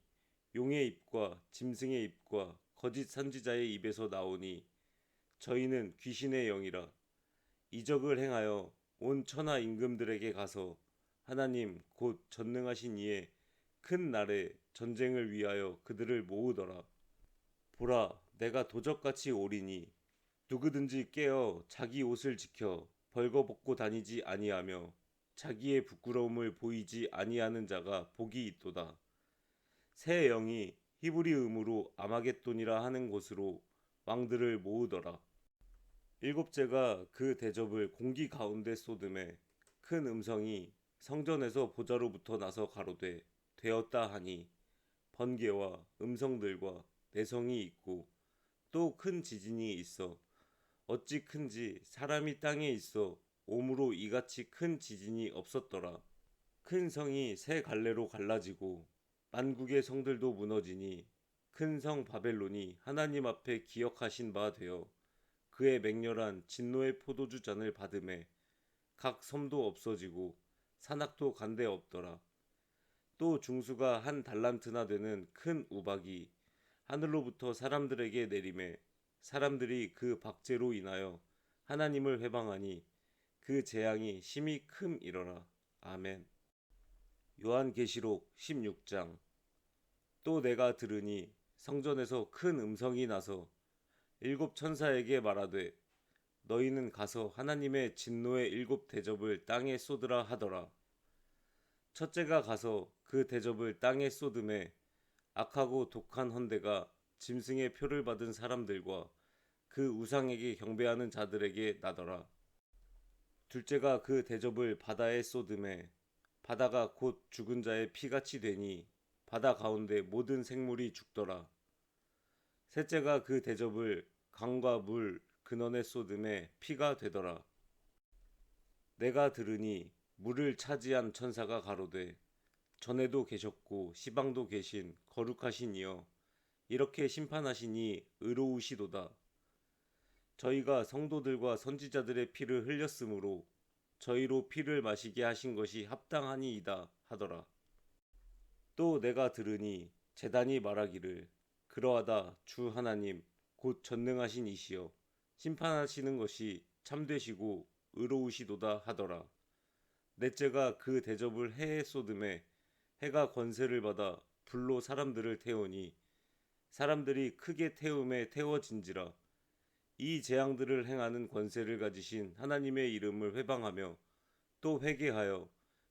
용의 입과 짐승의 입과 거짓 선지자의 입에서 나오니 저희는 귀신의 영이라. 이적을 행하여 온 천하 임금들에게 가서 하나님 곧 전능하신 이의 큰 날에 전쟁을 위하여 그들을 모으더라. 보라, 내가 도적같이 오리니 누구든지 깨어 자기 옷을 지켜 벌거벗고 다니지 아니하며 자기의 부끄러움을 보이지 아니하는 자가 복이 있도다. 새 영이 히브리 음으로 아마겟돈이라 하는 곳으로 왕들을 모으더라. 일곱째가 그 대접을 공기 가운데 쏟음에 큰 음성이 성전에서 보좌로부터 나서 가로되 되었다 하니 번개와 음성들과 내성이 있고 또 큰 지진이 있어 어찌 큰지 사람이 땅에 있어 오므로 이같이 큰 지진이 없었더라. 큰 성이 세 갈래로 갈라지고 만국의 성들도 무너지니 큰 성 바벨론이 하나님 앞에 기억하신 바 되어 그의 맹렬한 진노의 포도주 잔을 받음에 각 섬도 없어지고 산악도 간데 없더라. 또 중수가 한 달란트나 되는 큰 우박이 하늘로부터 사람들에게 내림에 사람들이 그 박제로 인하여 하나님을 회방하니 그 재앙이 심히 큼이러라. 아멘. 요한계시록 16장. 또 내가 들으니 성전에서 큰 음성이 나서 7천사에게 말하되 너희는 가서 하나님의 진노의 7대접을 땅에 쏟으라 하더라. 첫째가 가서 그 대접을 땅에 쏟음에 악하고 독한 헌대가 짐승의 표를 받은 사람들과 그 우상에게 경배하는 자들에게 나더라. 둘째가 그 대접을 바다에 쏟음에 바다가 곧 죽은 자의 피같이 되니 바다 가운데 모든 생물이 죽더라. 셋째가 그 대접을 강과 물 근원에 쏟음에 피가 되더라. 내가 들으니 물을 차지한 천사가 가로되 전에도 계셨고 시방도 계신 거룩하신 이여 이렇게 심판하시니 의로우시도다. 저희가 성도들과 선지자들의 피를 흘렸으므로 저희로 피를 마시게 하신 것이 합당하니이다 하더라. 또 내가 들으니 제단이 말하기를 그러하다 주 하나님 곧 전능하신 이시여 심판하시는 것이 참되시고 의로우시도다 하더라. 넷째가 그 대접을 해에 쏟음에 해가 권세를 받아 불로 사람들을 태우니 사람들이 크게 태움에 태워진지라. 이 재앙들을 행하는 권세를 가지신 하나님의 이름을 회방하며 또 회개하여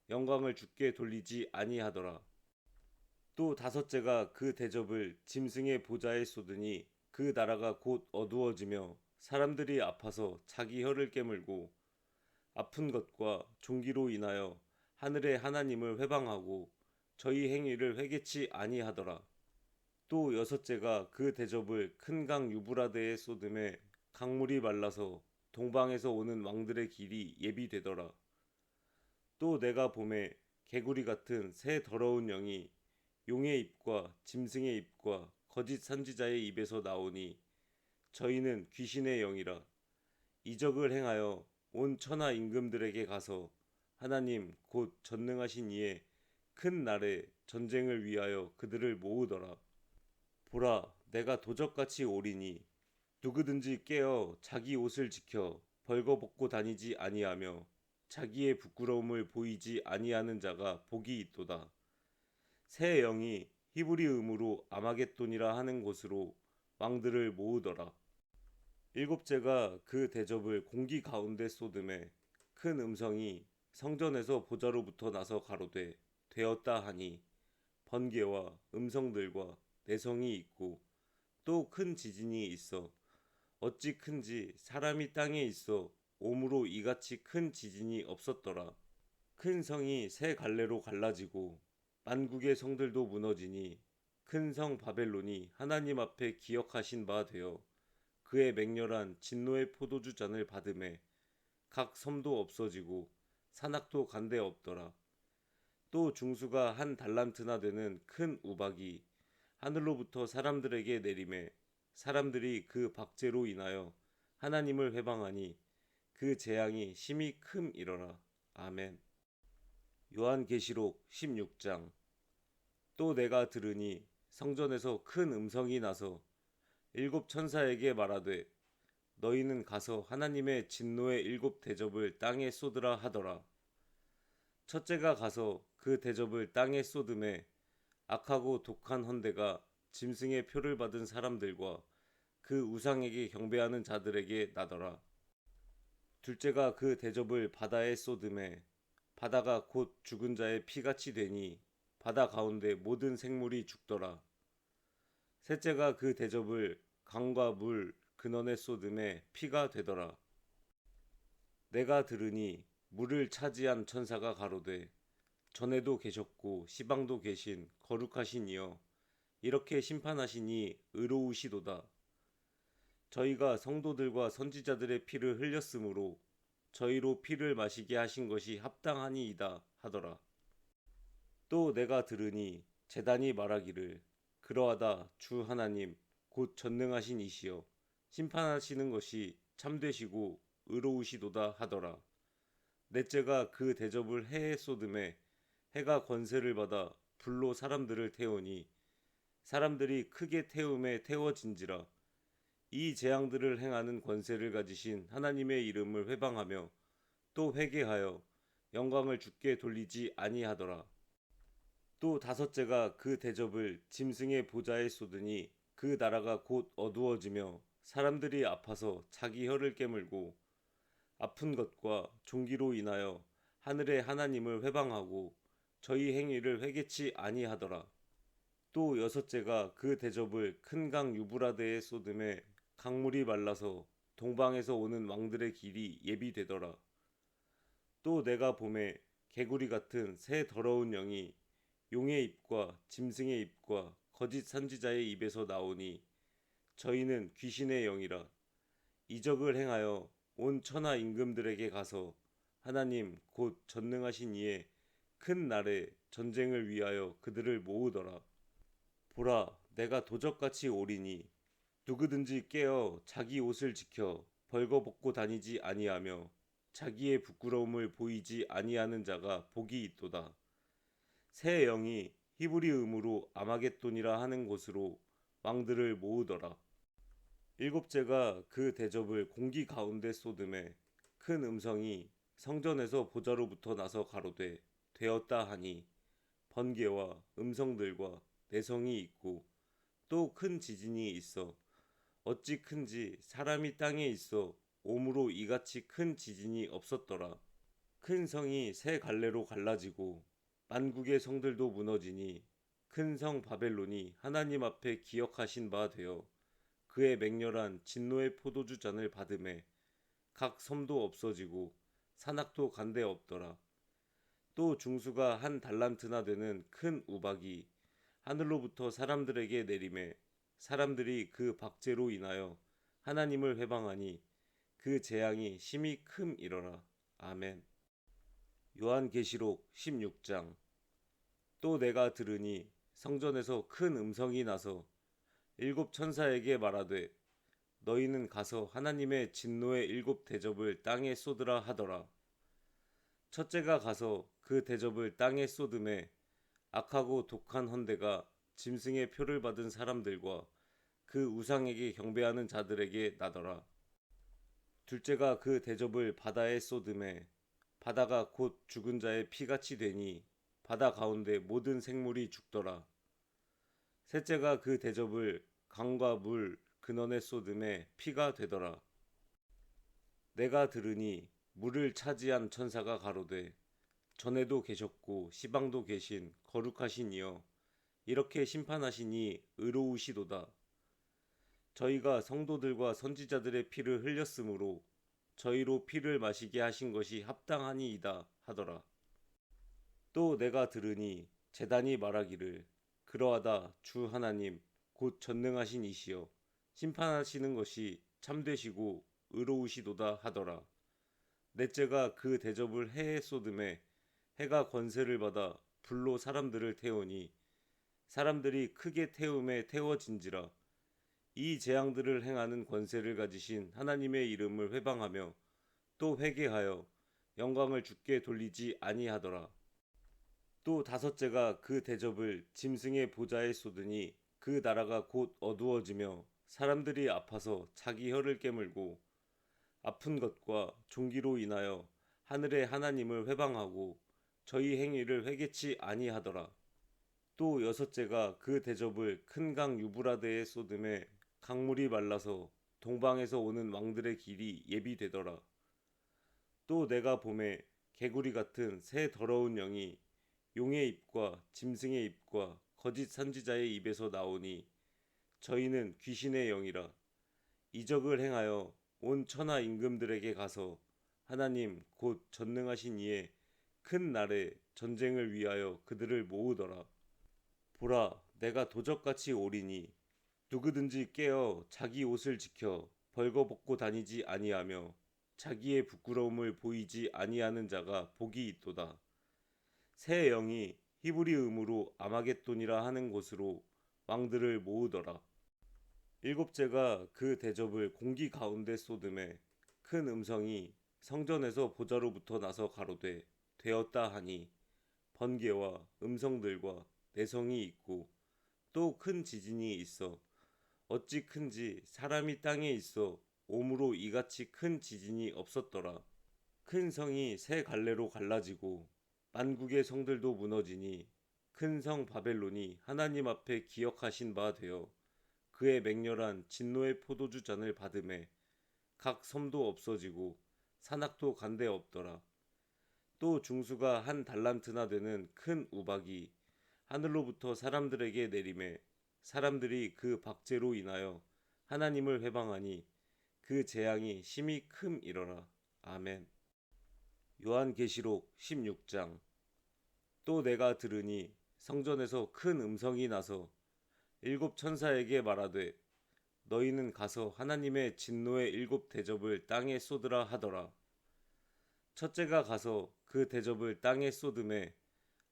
영광을 주께 돌리지 아니하더라. 또 다섯째가 그 대접을 짐승의 보좌에 쏟으니 그 나라가 곧 어두워지며 사람들이 아파서 자기 혀를 깨물고 아픈 것과 종기로 인하여 하늘의 하나님을 회방하고 저희 행위를 회개치 아니하더라. 또 여섯째가 그 대접을 큰 강 유브라데에 쏟음에 강물이 말라서 동방에서 오는 왕들의 길이 예비되더라. 또 내가 봄에 개구리 같은 새 더러운 영이 용의 입과 짐승의 입과 거짓 선지자의 입에서 나오니 저희는 귀신의 영이라. 이적을 행하여 온 천하 임금들에게 가서 하나님 곧 전능하신 이의 큰 날에 전쟁을 위하여 그들을 모으더라. 보라, 내가 도적같이 오리니 누구든지 깨어 자기 옷을 지켜 벌거벗고 다니지 아니하며 자기의 부끄러움을 보이지 아니하는 자가 복이 있도다. 새 영이 히브리음으로 아마겟돈이라 하는 곳으로 왕들을 모으더라. 일곱째가 그 대접을 공기 가운데 쏟음에 큰 음성이 성전에서 보좌로부터 나서 가로되 되었다 하니 번개와 음성들과 내성이 있고 또 큰 지진이 있어 어찌 큰지 사람이 땅에 있어 오므로 이같이 큰 지진이 없었더라. 큰 성이 세 갈래로 갈라지고 만국의 성들도 무너지니 큰 성 바벨론이 하나님 앞에 기억하신 바 되어 그의 맹렬한 진노의 포도주 잔을 받음에 각 섬도 없어지고 산악도 간데 없더라. 또 중수가 한 달란트나 되는 큰 우박이 하늘로부터 사람들에게 내림에 사람들이 그 박제로 인하여 하나님을 회방하니 그 재앙이 심히 큼이러라. 아멘. 요한계시록 16장. 또 내가 들으니 성전에서 큰 음성이 나서 일곱 천사에게 말하되 너희는 가서 하나님의 진노의 일곱 대접을 땅에 쏟으라 하더라. 첫째가 가서 그 대접을 땅에 쏟음에 악하고 독한 헌대가 짐승의 표를 받은 사람들과 그 우상에게 경배하는 자들에게 나더라. 둘째가 그 대접을 바다에 쏟음에 바다가 곧 죽은 자의 피같이 되니 바다 가운데 모든 생물이 죽더라. 셋째가 그 대접을 강과 물 근원에 쏟음에 피가 되더라. 내가 들으니 물을 차지한 천사가 가로되 전에도 계셨고 시방도 계신 거룩하신 이여 이렇게 심판하시니 의로우시도다. 저희가 성도들과 선지자들의 피를 흘렸으므로 저희로 피를 마시게 하신 것이 합당하니이다 하더라. 또 내가 들으니 제단이 말하기를 그러하다 주 하나님 곧 전능하신 이시여 심판하시는 것이 참되시고 의로우시도다 하더라. 넷째가 그 대접을 해에 쏟음에 해가 권세를 받아 불로 사람들을 태우니 사람들이 크게 태움에 태워진지라. 이 재앙들을 행하는 권세를 가지신 하나님의 이름을 회방하며 또 회개하여 영광을 주께 돌리지 아니하더라. 또 다섯째가 그 대접을 짐승의 보좌에 쏟으니 그 나라가 곧 어두워지며 사람들이 아파서 자기 혀를 깨물고 아픈 것과 종기로 인하여 하늘의 하나님을 회방하고 저희 행위를 회개치 아니하더라. 또 여섯째가 그 대접을 큰 강 유브라데에 쏟음에 강물이 말라서 동방에서 오는 왕들의 길이 예비되더라. 또 내가 봄에 개구리 같은 새 더러운 영이 용의 입과 짐승의 입과 거짓 선지자의 입에서 나오니 저희는 귀신의 영이라. 이적을 행하여 온 천하 임금들에게 가서 하나님 곧 전능하신 이의 큰 날에 전쟁을 위하여 그들을 모으더라. 보라, 내가 도적같이 오리니 누구든지 깨어 자기 옷을 지켜 벌거벗고 다니지 아니하며 자기의 부끄러움을 보이지 아니하는 자가 복이 있도다. 새 영이 히브리음으로 아마겟돈이라 하는 곳으로 왕들을 모으더라. 일곱째가 그 대접을 공기 가운데 쏟음에 큰 음성이 성전에서 보좌로부터 나서 가로되 되었다 하니 번개와 음성들과 내성이 있고 또 큰 지진이 있어 어찌 큰지 사람이 땅에 있어 오므로 이같이 큰 지진이 없었더라. 큰 성이 세 갈래로 갈라지고 만국의 성들도 무너지니 큰 성 바벨론이 하나님 앞에 기억하신 바 되어 그의 맹렬한 진노의 포도주 잔을 받음에 각 섬도 없어지고 산악도 간데 없더라. 또 중수가 한 달란트나 되는 큰 우박이 하늘로부터 사람들에게 내림에 사람들이 그 박제로 인하여 하나님을 회방하니 그 재앙이 심히 큼이러라. 아멘. 요한계시록 16장. 또 내가 들으니 성전에서 큰 음성이 나서 일곱 천사에게 말하되 너희는 가서 하나님의 진노의 일곱 대접을 땅에 쏟으라 하더라. 첫째가 가서 그 대접을 땅에 쏟음에 악하고 독한 헌대가 짐승의 표를 받은 사람들과 그 우상에게 경배하는 자들에게 나더라. 둘째가 그 대접을 바다에 쏟음에 바다가 곧 죽은 자의 피같이 되니 바다 가운데 모든 생물이 죽더라. 셋째가 그 대접을 강과 물 근원에 쏟음에 피가 되더라. 내가 들으니 물을 차지한 천사가 가로되 전에도 계셨고 시방도 계신 거룩하신 이여 이렇게 심판하시니 의로우시도다. 저희가 성도들과 선지자들의 피를 흘렸으므로 저희로 피를 마시게 하신 것이 합당하니이다 하더라. 또 내가 들으니 제단이 말하기를 그러하다 주 하나님 곧 전능하신 이시여 심판하시는 것이 참되시고 의로우시도다 하더라. 넷째가 그 대접을 해에 쏟음에 해가 권세를 받아 불로 사람들을 태우니 사람들이 크게 태움에 태워진지라. 이 재앙들을 행하는 권세를 가지신 하나님의 이름을 회방하며 또 회개하여 영광을 주께 돌리지 아니하더라. 또 다섯째가 그 대접을 짐승의 보좌에 쏟으니 그 나라가 곧 어두워지며 사람들이 아파서 자기 혀를 깨물고 아픈 것과 종기로 인하여 하늘의 하나님을 회방하고 저희 행위를 회개치 아니하더라. 또 여섯째가 그 대접을 큰 강 유브라데에 쏟음에 강물이 말라서 동방에서 오는 왕들의 길이 예비되더라. 또 내가 보매 개구리 같은 새 더러운 영이 용의 입과 짐승의 입과 거짓 선지자의 입에서 나오니 저희는 귀신의 영이라. 이적을 행하여 온 천하 임금들에게 가서 하나님 곧 전능하신 이의 큰 날에 전쟁을 위하여 그들을 모으더라. 보라, 내가 도적같이 오리니 누구든지 깨어 자기 옷을 지켜 벌거벗고 다니지 아니하며 자기의 부끄러움을 보이지 아니하는 자가 복이 있도다. 새 영이 히브리음으로 아마겟돈이라 하는 곳으로 왕들을 모으더라. 일곱째가 그 대접을 공기 가운데 쏟음에 큰 음성이 성전에서 보좌로부터 나서 가로되 되었다 하니 번개와 음성들과 내성이 있고 또 큰 지진이 있어 어찌 큰지 사람이 땅에 있어 오므로 이같이 큰 지진이 없었더라. 큰 성이 세 갈래로 갈라지고 만국의 성들도 무너지니 큰 성 바벨론이 하나님 앞에 기억하신 바 되어 그의 맹렬한 진노의 포도주 잔을 받음에 각 섬도 없어지고 산악도 간데 없더라. 또 중수가 한 달란트나 되는 큰 우박이 하늘로부터 사람들에게 내림에 사람들이 그 박제로 인하여 하나님을 회방하니 그 재앙이 심히 큼이러라. 아멘. 요한계시록 16장. 또 내가 들으니 성전에서 큰 음성이 나서 일곱 천사에게 말하되 너희는 가서 하나님의 진노의 일곱 대접을 땅에 쏟으라 하더라. 첫째가 가서 그 대접을 땅에 쏟음에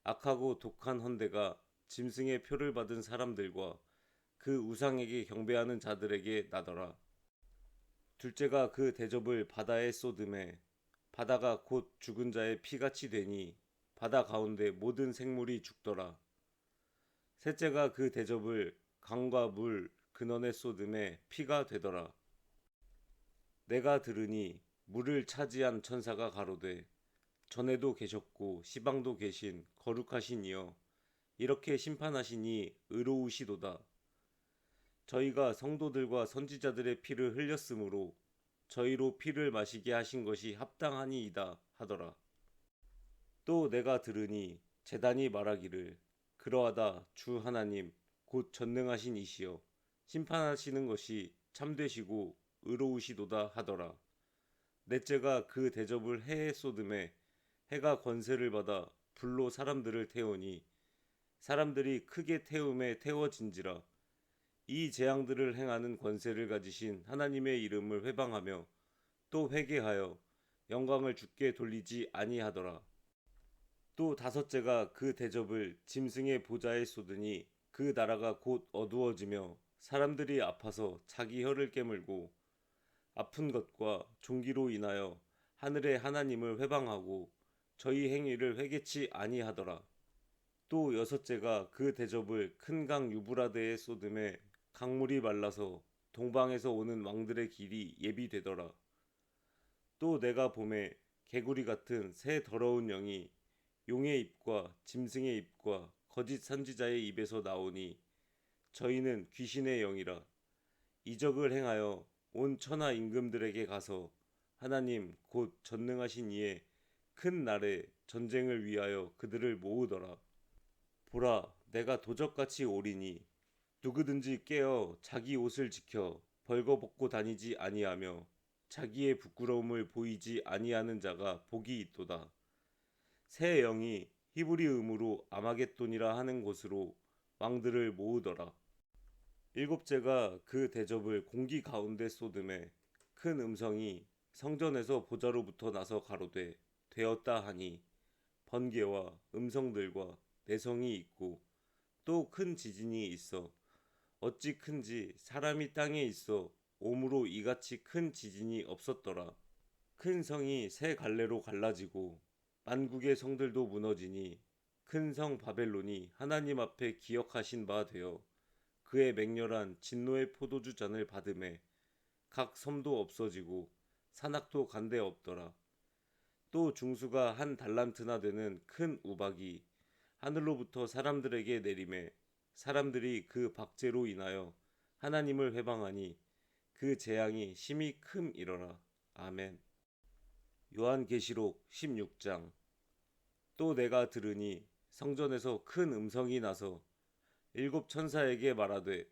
악하고 독한 헌대가 짐승의 표를 받은 사람들과 그 우상에게 경배하는 자들에게 나더라. 둘째가 그 대접을 바다에 쏟음에 바다가 곧 죽은 자의 피같이 되니 바다 가운데 모든 생물이 죽더라. 셋째가 그 대접을 강과 물 근원에 쏟음에 피가 되더라. 내가 들으니 물을 차지한 천사가 가로되 전에도 계셨고 시방도 계신 거룩하신 이여 이렇게 심판하시니 의로우시도다. 저희가 성도들과 선지자들의 피를 흘렸으므로 저희로 피를 마시게 하신 것이 합당하니이다 하더라. 또 내가 들으니 제단이 말하기를 그러하다 주 하나님 곧 전능하신 이시여 심판하시는 것이 참되시고 의로우시도다 하더라. 넷째가 그 대접을 해에 쏟음에 해가 권세를 받아 불로 사람들을 태우니 사람들이 크게 태움에 태워진지라. 이 재앙들을 행하는 권세를 가지신 하나님의 이름을 회방하며 또 회개하여 영광을 주께 돌리지 아니하더라. 또 다섯째가 그 대접을 짐승의 보좌에 쏟으니 그 나라가 곧 어두워지며 사람들이 아파서 자기 혀를 깨물고 아픈 것과 종기로 인하여 하늘의 하나님을 회방하고 저희 행위를 회개치 아니하더라. 또 여섯째가 그 대접을 큰 강 유브라데에 쏟음에 강물이 말라서 동방에서 오는 왕들의 길이 예비되더라. 또 내가 봄에 개구리 같은 새 더러운 영이 용의 입과 짐승의 입과 거짓 선지자의 입에서 나오니 저희는 귀신의 영이라. 이적을 행하여 온 천하 임금들에게 가서 하나님 곧 전능하신 이의 큰 날에 전쟁을 위하여 그들을 모으더라. 보라, 내가 도적같이 오리니 누구든지 깨어 자기 옷을 지켜 벌거벗고 다니지 아니하며 자기의 부끄러움을 보이지 아니하는 자가 복이 있도다. 새 영이 히브리음으로 아마겟돈이라 하는 곳으로 왕들을 모으더라. 일곱째가 그 대접을 공기 가운데 쏟음에 큰 음성이 성전에서 보좌로부터 나서 가로되 되었다 하니 번개와 음성들과 내성이 있고 또 큰 지진이 있어 어찌 큰지 사람이 땅에 있어 오므로 이같이 큰 지진이 없었더라. 큰 성이 세 갈래로 갈라지고 만국의 성들도 무너지니 큰 성 바벨론이 하나님 앞에 기억하신 바 되어 그의 맹렬한 진노의 포도주 잔을 받음에 각 섬도 없어지고 산악도 간데 없더라. 또 중수가 한 달란트나 되는 큰 우박이 하늘로부터 사람들에게 내림에 사람들이 그 박제로 인하여 하나님을 회방하니 그 재앙이 심히 큼이러라. 아멘. 요한계시록 16장. 또 내가 들으니 성전에서 큰 음성이 나서 일곱 천사에게 말하되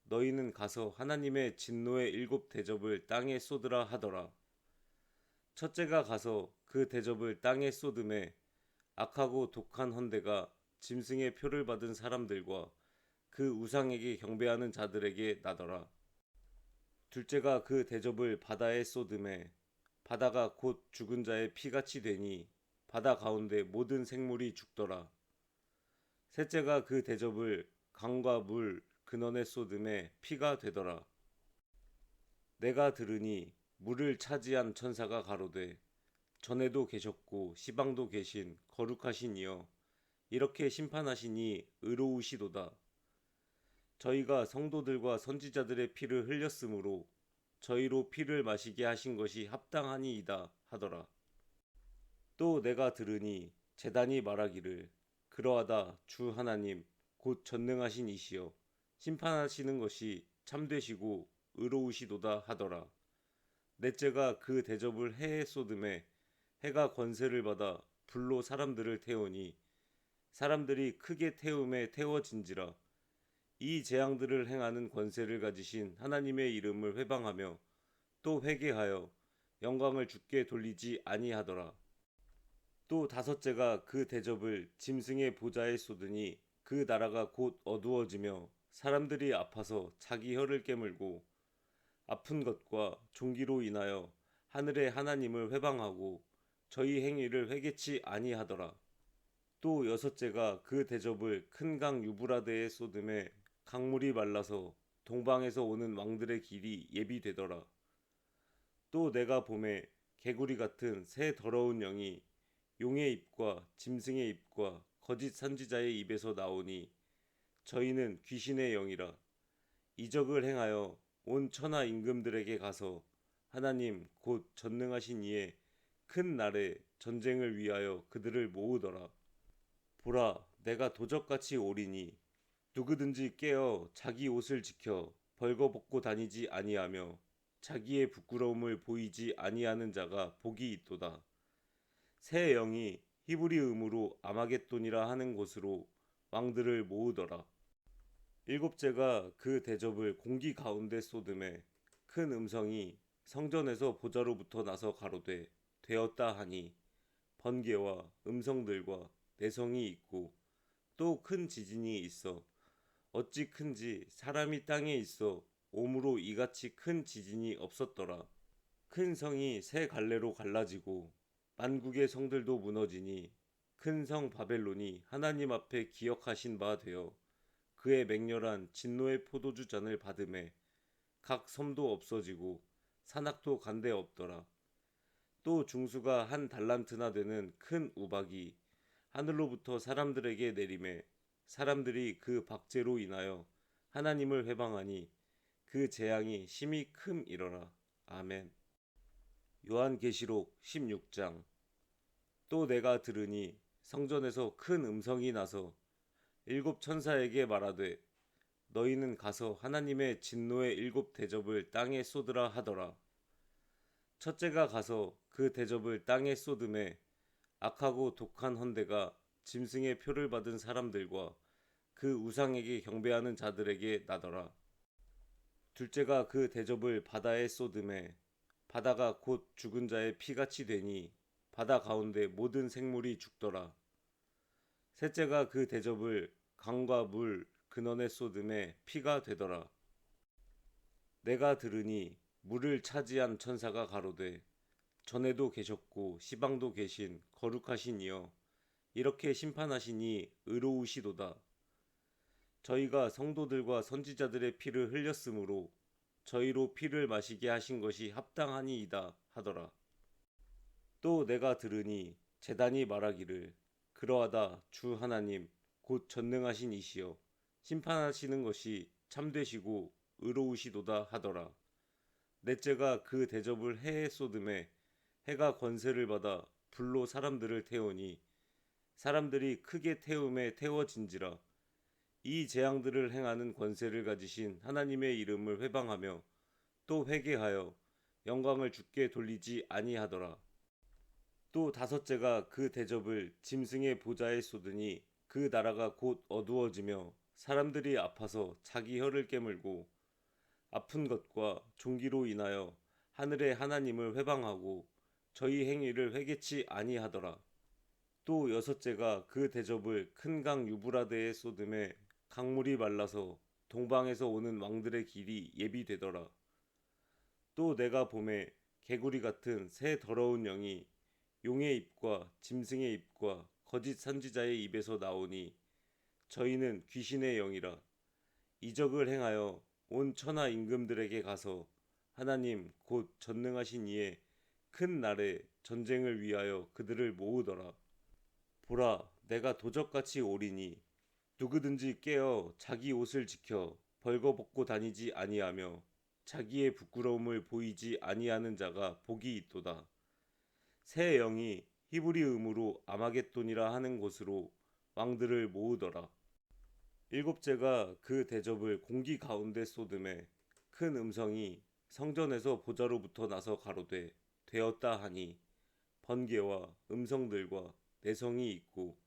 너희는 가서 하나님의 진노의 일곱 대접을 땅에 쏟으라 하더라. 첫째가 가서 그 대접을 땅에 쏟음에 악하고 독한 헌대가 짐승의 표를 받은 사람들과 그 우상에게 경배하는 자들에게 나더라. 둘째가 그 대접을 바다에 쏟음에 바다가 곧 죽은 자의 피같이 되니 바다 가운데 모든 생물이 죽더라. 셋째가 그 대접을 강과 물 근원에 쏟음에 피가 되더라. 내가 들으니 물을 차지한 천사가 가로되 전에도 계셨고 시방도 계신 거룩하신 이여 이렇게 심판하시니 의로우시도다. 저희가 성도들과 선지자들의 피를 흘렸으므로 저희로 피를 마시게 하신 것이 합당하니이다 하더라. 또 내가 들으니 제단이 말하기를 그러하다 주 하나님 곧 전능하신 이시여 심판하시는 것이 참되시고 의로우시도다 하더라. 넷째가 그 대접을 해에 쏟음에 해가 권세를 받아 불로 사람들을 태우니 사람들이 크게 태움에 태워진지라. 이 재앙들을 행하는 권세를 가지신 하나님의 이름을 회방하며 또 회개하여 영광을 주께 돌리지 아니하더라. 또 다섯째가 그 대접을 짐승의 보좌에 쏟으니 그 나라가 곧 어두워지며 사람들이 아파서 자기 혀를 깨물고 아픈 것과 종기로 인하여 하늘의 하나님을 회방하고 저희 행위를 회개치 아니하더라. 또 여섯째가 그 대접을 큰 강 유브라데에 쏟음에 강물이 말라서 동방에서 오는 왕들의 길이 예비되더라. 또 내가 봄에 개구리 같은 새 더러운 영이 용의 입과 짐승의 입과 거짓 선지자의 입에서 나오니 저희는 귀신의 영이라. 이적을 행하여 온 천하 임금들에게 가서 하나님 곧 전능하신 이의 큰 날에 전쟁을 위하여 그들을 모으더라. 보라, 내가 도적같이 오리니 누구든지 깨어 자기 옷을 지켜 벌거벗고 다니지 아니하며 자기의 부끄러움을 보이지 아니하는 자가 복이 있도다. 새 영이 히브리음으로 아마겟돈이라 하는 곳으로 왕들을 모으더라. 일곱째가 그 대접을 공기 가운데 쏟음에 큰 음성이 성전에서 보좌로부터 나서 가로되 되었다 하니 번개와 음성들과 내성이 있고 또 큰 지진이 있어 어찌 큰지 사람이 땅에 있어 오므로 이같이 큰 지진이 없었더라. 큰 성이 세 갈래로 갈라지고 만국의 성들도 무너지니 큰 성 바벨론이 하나님 앞에 기억하신 바 되어 그의 맹렬한 진노의 포도주 잔을 받음에 각 섬도 없어지고 산악도 간데 없더라. 또 중수가 한 달란트나 되는 큰 우박이 하늘로부터 사람들에게 내림에 사람들이 그 박제로 인하여 하나님을 회방하니 그 재앙이 심히 큼이러라. 아멘. 요한계시록 16장. 또 내가 들으니 성전에서 큰 음성이 나서 일곱 천사에게 말하되 너희는 가서 하나님의 진노의 일곱 대접을 땅에 쏟으라 하더라. 첫째가 가서 그 대접을 땅에 쏟음에 악하고 독한 헌대가 짐승의 표를 받은 사람들과 그 우상에게 경배하는 자들에게 나더라. 둘째가 그 대접을 바다에 쏟음에 바다가 곧 죽은 자의 피같이 되니 바다 가운데 모든 생물이 죽더라. 셋째가 그 대접을 강과 물 근원에 쏟음에 피가 되더라. 내가 들으니 물을 차지한 천사가 가로되 전에도 계셨고 시방도 계신 거룩하신 이여 이렇게 심판하시니 의로우시도다. 저희가 성도들과 선지자들의 피를 흘렸으므로 저희로 피를 마시게 하신 것이 합당하니이다 하더라. 또 내가 들으니 제단이 말하기를 그러하다 주 하나님 곧 전능하신 이시여 심판하시는 것이 참되시고 의로우시도다 하더라. 넷째가 그 대접을 해에 쏟음에 해가 권세를 받아 불로 사람들을 태우니 사람들이 크게 태움에 태워진지라. 이 재앙들을 행하는 권세를 가지신 하나님의 이름을 회방하며 또 회개하여 영광을 주께 돌리지 아니하더라. 또 다섯째가 그 대접을 짐승의 보좌에 쏟으니 그 나라가 곧 어두워지며 사람들이 아파서 자기 혀를 깨물고 아픈 것과 종기로 인하여 하늘의 하나님을 회방하고 저희 행위를 회개치 아니하더라. 또 여섯째가 그 대접을 큰 강 유브라데에 쏟음에 강물이 말라서 동방에서 오는 왕들의 길이 예비되더라. 또 내가 봄에 개구리 같은 새 더러운 영이 용의 입과 짐승의 입과 거짓 선지자의 입에서 나오니 저희는 귀신의 영이라. 이적을 행하여 온 천하 임금들에게 가서 하나님 곧 전능하신 이의 큰 날에 전쟁을 위하여 그들을 모으더라. 보라, 내가 도적같이 오리니 누구든지 깨어 자기 옷을 지켜 벌거벗고 다니지 아니하며 자기의 부끄러움을 보이지 아니하는 자가 복이 있도다. 새 영이 히브리음으로 아마겟돈이라 하는 곳으로 왕들을 모으더라. 일곱째가 그 대접을 공기 가운데 쏟음에 큰 음성이 성전에서 보좌로부터 나서 가로되 되었다 하니 번개와 음성들과 내성이 있고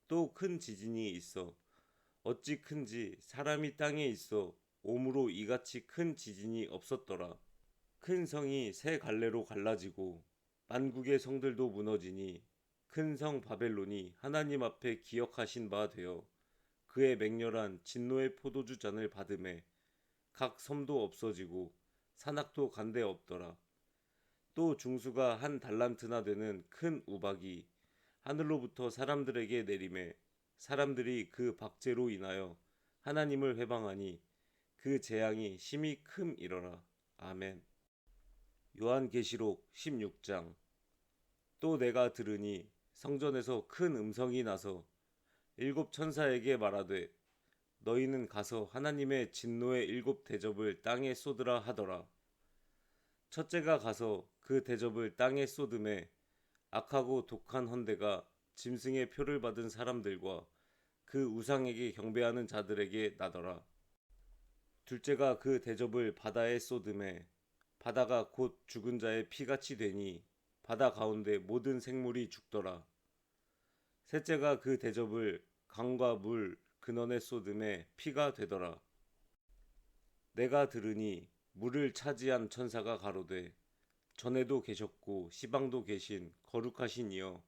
또 큰 지진이 있어 어찌 큰지 사람이 땅에 있어 오므로 이같이 큰 지진이 없었더라. 큰 성이 세 갈래로 갈라지고 만국의 성들도 무너지니 큰 성 바벨론이 하나님 앞에 기억하신 바 되어 그의 맹렬한 진노의 포도주 잔을 받음에 각 섬도 없어지고 산악도 간데 없더라. 또 중수가 한 달란트나 되는 큰 우박이 하늘로부터 사람들에게 내림에 사람들이 그 박제로 인하여 하나님을 회방하니 그 재앙이 심히 큼이러라. 아멘. 요한계시록 16장. 또 내가 들으니 성전에서 큰 음성이 나서 일곱 천사에게 말하되 너희는 가서 하나님의 진노의 일곱 대접을 땅에 쏟으라 하더라. 첫째가 가서 그 대접을 땅에 쏟음에 악하고 독한 헌대가 짐승의 표를 받은 사람들과 그 우상에게 경배하는 자들에게 나더라. 둘째가 그 대접을 바다에 쏟음에 바다가 곧 죽은 자의 피같이 되니 바다 가운데 모든 생물이 죽더라. 셋째가 그 대접을 강과 물 근원에 쏟음에 피가 되더라. 내가 들으니 물을 차지한 천사가 가로되 전에도 계셨고 시방도 계신 거룩하신 이여,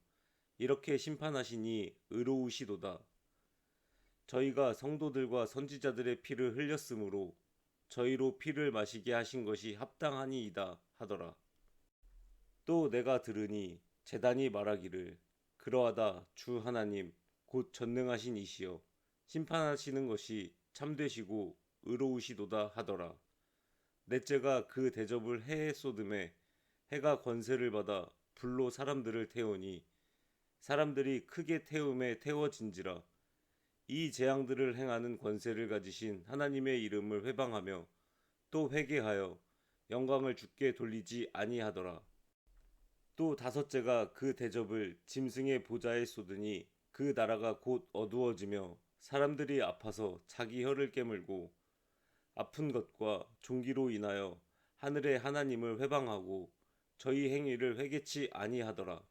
이렇게 심판하시니 의로우시도다. 저희가 성도들과 선지자들의 피를 흘렸으므로 저희로 피를 마시게 하신 것이 합당하니이다 하더라. 또 내가 들으니 제단이 말하기를, 그러하다 주 하나님 곧 전능하신 이시여, 심판하시는 것이 참되시고 의로우시도다 하더라. 넷째가 그 대접을 해에 쏟음에 해가 권세를 받아 불로 사람들을 태우니 사람들이 크게 태움에 태워진지라. 이 재앙들을 행하는 권세를 가지신 하나님의 이름을 회방하며 또 회개하여 영광을 주께 돌리지 아니하더라. 또 다섯째가 그 대접을 짐승의 보좌에 쏟으니 그 나라가 곧 어두워지며 사람들이 아파서 자기 혀를 깨물고 아픈 것과 종기로 인하여 하늘의 하나님을 회방하고 저희 행위를 회개치 아니하더라.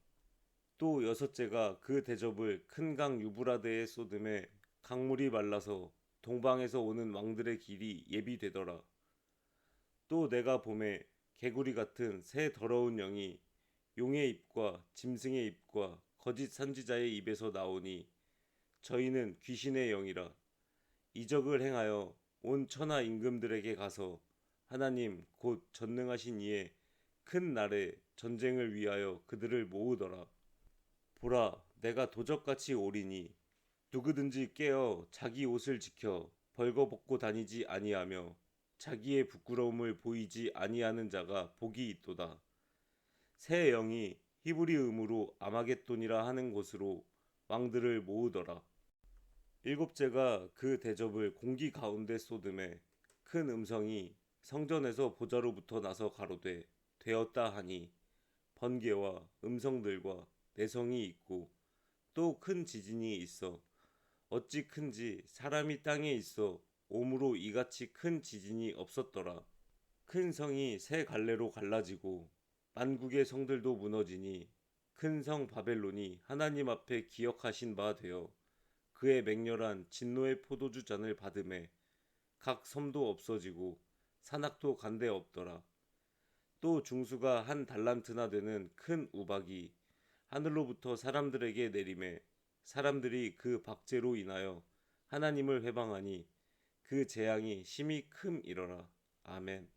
또 여섯째가 그 대접을 큰 강 유브라데에 쏟음에 강물이 말라서 동방에서 오는 왕들의 길이 예비되더라. 또 내가 봄에 개구리 같은 새 더러운 영이 용의 입과 짐승의 입과 거짓 선지자의 입에서 나오니 저희는 귀신의 영이라. 이적을 행하여 온 천하 임금들에게 가서 하나님 곧 전능하신 이의 큰 날에 전쟁을 위하여 그들을 모으더라. 보라, 내가 도적같이 오리니 누구든지 깨어 자기 옷을 지켜 벌거벗고 다니지 아니하며 자기의 부끄러움을 보이지 아니하는 자가 복이 있도다. 새 영이 히브리 음으로 아마겟돈이라 하는 곳으로 왕들을 모으더라. 일곱째가 그 대접을 공기 가운데 쏟음에 큰 음성이 성전에서 보좌로부터 나서 가로되 되었다 하니 번개와 음성들과 내성이 있고 또 큰 지진이 있어 어찌 큰지 사람이 땅에 있어 오므로 이같이 큰 지진이 없었더라. 큰 성이 세 갈래로 갈라지고 만국의 성들도 무너지니 큰 성 바벨론이 하나님 앞에 기억하신 바 되어 그의 맹렬한 진노의 포도주 잔을 받음에 각 섬도 없어지고 산악도 간데 없더라. 또 중수가 한 달란트나 되는 큰 우박이 하늘로부터 사람들에게 내림에 사람들이 그 박제로 인하여 하나님을 회방하니 그 재앙이 심히 큼이러라. 아멘.